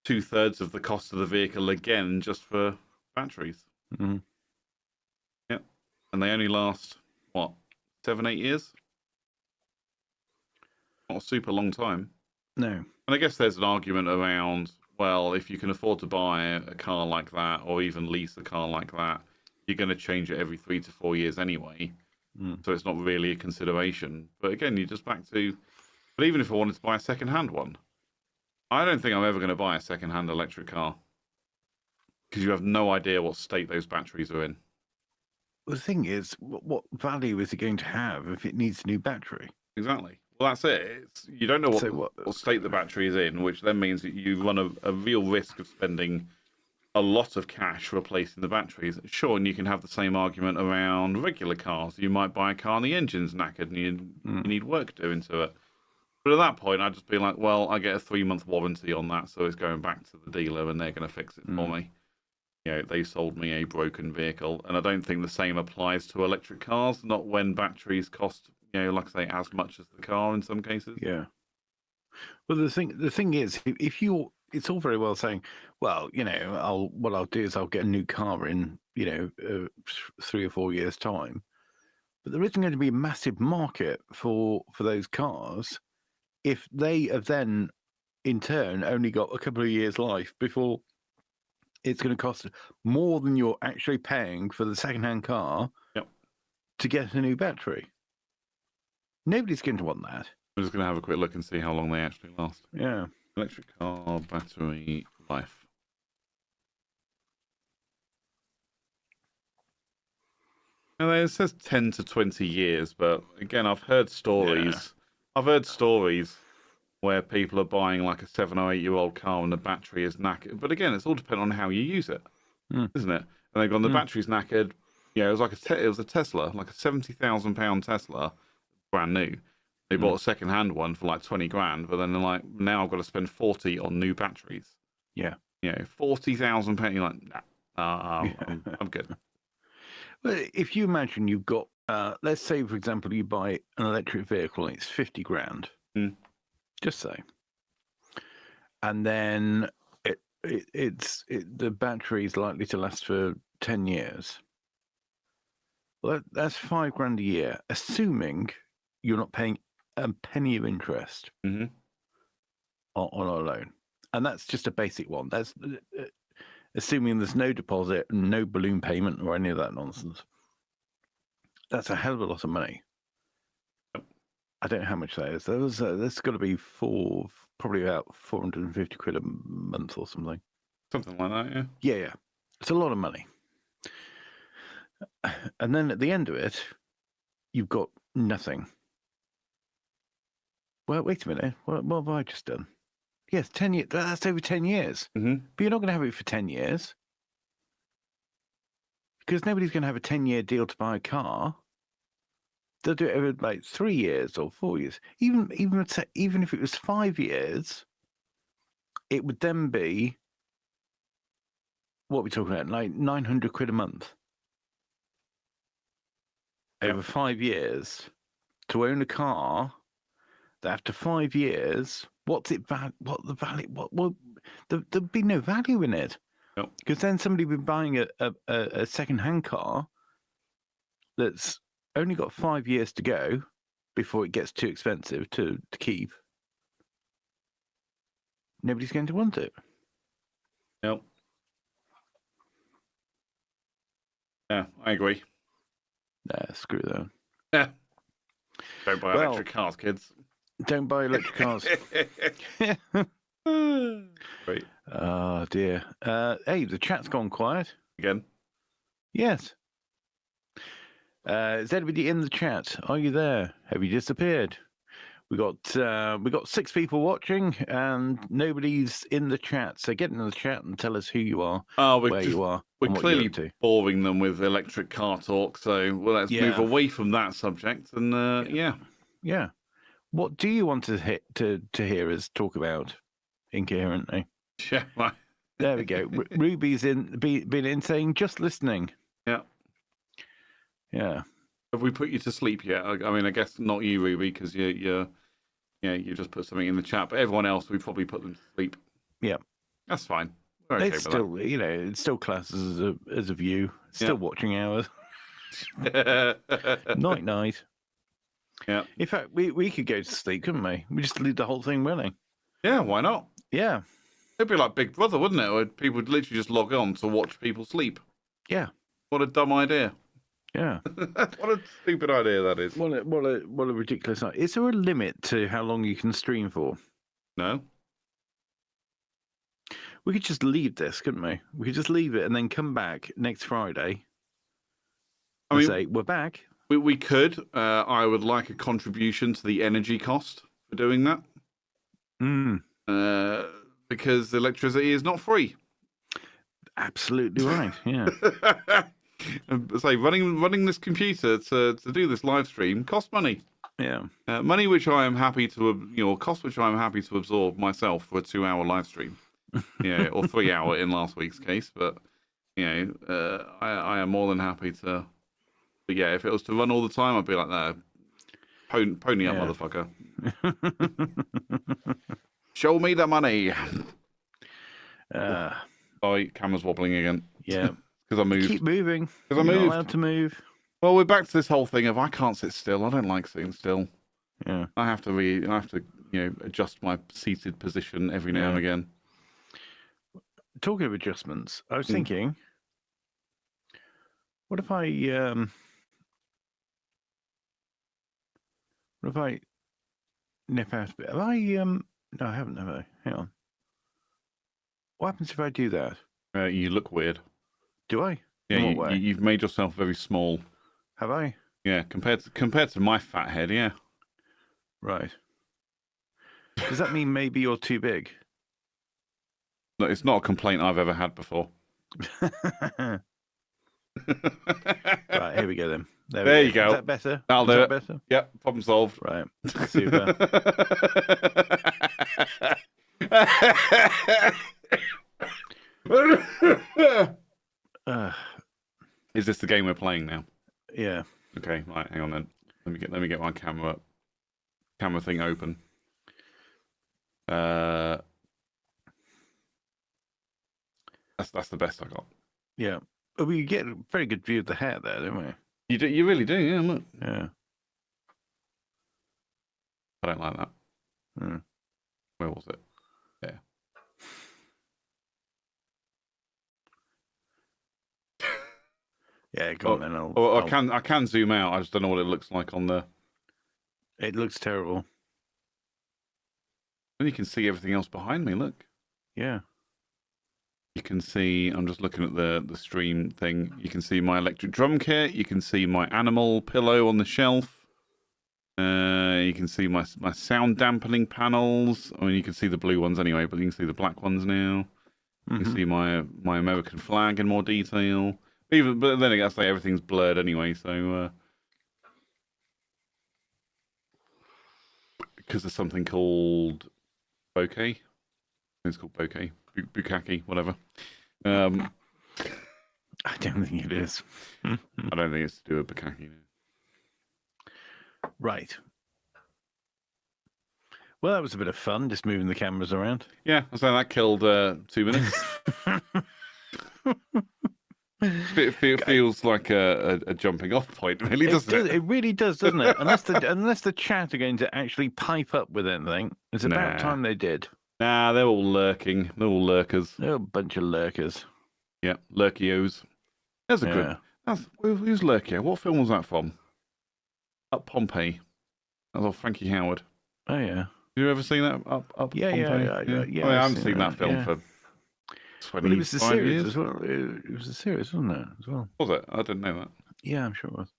2/3 of the cost of the vehicle again just for batteries. Yep. And they only last, 7-8 years? Not a super long time. No. And I guess there's an argument around, well, if you can afford to buy a car like that or even lease a car like that, you're going to change it every 3 to 4 years anyway. So it's not really a consideration. But again, you're just back to, But even if I wanted to buy a second-hand one, I don't think I'm ever going to buy a second-hand electric car because you have no idea what state those batteries are in. The thing is, what value is it going to have if it needs a new battery? Exactly. Well, that's it. You don't know what state the battery is in, which then means that you run a real risk of spending a lot of cash replacing the batteries. Sure, and you can have the same argument around regular cars. You might buy a car and the engine's knackered and you need work doing to it. But at that point, I'd just be like, well, I get a 3-month warranty on that, so it's going back to the dealer and they're going to fix it for me. They sold me a broken vehicle, and I don't think the same applies to electric cars. Not when batteries cost, like I say, as much as the car in some cases. Yeah. Well, the thing is, if it's all very well saying, well, what I'll do is I'll get a new car in, 3 or 4 years' time, but there isn't going to be a massive market for those cars if they have then, in turn, only got a couple of years' life before it's going to cost more than you're actually paying for the second-hand car to get a new battery. Nobody's going to want that. I'm just going to have a quick look and see how long they actually last. Yeah. Electric car battery life. Now, it says 10 to 20 years, but again, I've heard stories. Yeah. I've heard stories where people are buying like a 7 or 8 year old car and the battery is knackered. But again, it's all dependent on how you use it, isn't it? And they've gone, the battery's knackered. It was like it was a Tesla, like a £70,000 Tesla, brand new. They bought a second-hand one for like 20 grand, but then they're like, now I've got to spend 40 on new batteries. Yeah. £40,000. You're like, nah, I'm good. Well, if you imagine you've got, let's say, for example, you buy an electric vehicle and it's 50 grand. Just say. And then the battery is likely to last for 10 years. Well, that's 5 grand a year, assuming you're not paying a penny of interest on a loan. And that's just a basic one. That's assuming there's no deposit, no balloon payment or any of that nonsense. That's a hell of a lot of money. I don't know how much that is. There's got to be probably about 450 quid a month or something. Something like that, yeah. Yeah. It's a lot of money. And then at the end of it, you've got nothing. Well, wait a minute. What have I just done? Yes, 10 years. That's over 10 years. But you're not going to have it for 10 years. Because nobody's going to have a 10-year deal to buy a car. They'll do it over like 3 years or 4 years. Even if it was 5 years, it would then be, what are we talking about? Like 900 quid a month. Over 5 years to own a car that after 5 years, there'd be no value in it. Because then somebody would be buying a second-hand car that's only got 5 years to go before it gets too expensive to keep. Nobody's going to want it. Nope. Yeah, I agree. Nah, screw that. Yeah. Don't buy electric cars, kids. Don't buy electric cars. Great. Oh, dear. Hey, the chat's gone quiet. Again? Yes. Is anybody in the chat? Are you there? Have you disappeared? We got 6 people watching and nobody's in the chat. So get in the chat and tell us who you are, where you are. We're clearly boring them with electric car talk. So let's move away from that subject. And yeah. What do you want to hear us talk about incoherently? Yeah. Right. There we go. Ruby's been in saying just listening. Yeah. Yeah. Have we put you to sleep yet? I mean, I guess not you, Ruby, because you just put something in the chat. But everyone else, we probably put them to sleep. Yeah, that's fine. We're okay it's still, that. It's still classed as a view. It's still watching hours. Night. Yeah. In fact, we could go to sleep, couldn't we? We just leave the whole thing running. Yeah, why not? Yeah. It'd be like Big Brother, wouldn't it? Where people would literally just log on to watch people sleep. Yeah. What a dumb idea. Yeah. What a stupid idea that is. What a ridiculous idea. Is there a limit to how long you can stream for? No. We could just leave this, couldn't we? We could just leave it and then come back next Friday and say, we're back. We could. I would like a contribution to the energy cost for doing that. Because electricity is not free. Absolutely right. Yeah. Say running this computer to do this live stream costs money. Yeah. Money which I am happy to cost which I am happy to absorb myself for a 2-hour live stream. Yeah, or 3-hour in last week's case, but I am more than happy to. But yeah, if it was to run all the time, I'd be like, "No, pony up, motherfucker! Show me the money." Oh, camera's wobbling again. Yeah, because I moved. Keep moving. Because I moved. You're not allowed to move. Well, we're back to this whole thing of I can't sit still. I don't like sitting still. Yeah, I have to adjust my seated position every now and again. Talking of adjustments, I was thinking, what if I nip out a bit? Have I no, I haven't, have I? Hang on. What happens if I do that? You look weird. Do I? Yeah, you've made yourself very small. Have I? Yeah, compared to my fat head, yeah. Right. Does that mean maybe you're too big? No, it's not a complaint I've ever had before. Right, here we go then. There you go. Is that better? I'll do it. Better? Yep, problem solved. Right. Super. Is this the game we're playing now? Yeah. Okay, right, hang on then. Let me get my camera thing open. That's the best I got. Yeah. We get a very good view of the hat there, don't we? You really do, yeah, look. Yeah. I don't like that. Where was it? There. Yeah, go on then. I can zoom out. I just don't know what it looks like on the. It looks terrible. And you can see everything else behind me. Look. Yeah. You can see. I'm just looking at the stream thing. You can see my electric drum kit. You can see my animal pillow on the shelf. You can see my sound dampening panels. I mean, you can see the blue ones anyway, but you can see the black ones now. You can see my American flag in more detail. But then I say everything's blurred anyway, so because there's something called bokeh. It's called bokeh, bukkake, whatever. I don't think it is. I don't think it's to do with bukkake. No. Right. Well, that was a bit of fun, just moving the cameras around. Yeah, so that killed 2 minutes. It feels like a jumping off point, really, doesn't it? It really does, doesn't it? Unless the chat are going to actually pipe up with anything. It's about time they did. Nah, they're all lurking. They're all lurkers. They're a bunch of lurkers. Yeah, lurkios. That's a good. Who's Lurkio? What film was that from? Up Pompeii. That was old Frankie Howard. Oh yeah. Have you ever seen that? Up Yeah, Pompeii? I haven't seen that film for 25 it was a series years. as well. It was a series, wasn't it? As well. Was it? I didn't know that. Yeah, I'm sure it was.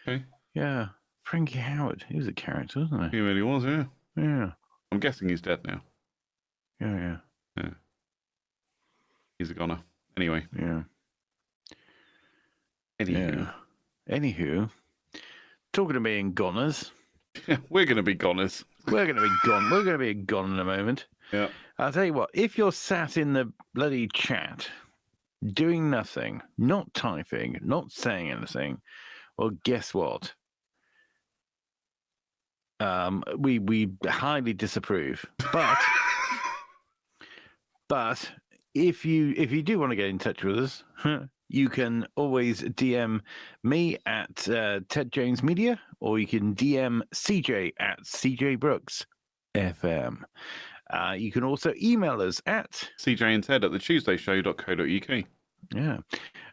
Okay. Yeah, Frankie Howard. He was a character, wasn't He really was. Yeah. Yeah. I'm guessing he's dead now. Yeah. He's a goner. Anyway. Yeah. Anywho. Talking to me and goners. Yeah, we're going to be goners. We're going to be gone. We're going to be gone in a moment. Yeah. I'll tell you what, if you're sat in the bloody chat, doing nothing, not typing, not saying anything, well, guess what? We highly disapprove. But if you do want to get in touch with us, you can always DM me at Ted Jones Media, or you can DM CJ at CJ Brooks FM. You can also email us at CJ and Ted at thetuesdayshow.co.uk. Yeah.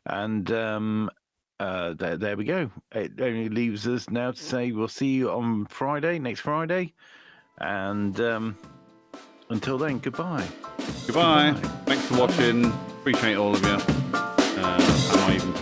And there we go. It only leaves us now to say we'll see you on Friday, next Friday. And until then, goodbye. Goodbye. Thanks for watching. Appreciate all of you. And I even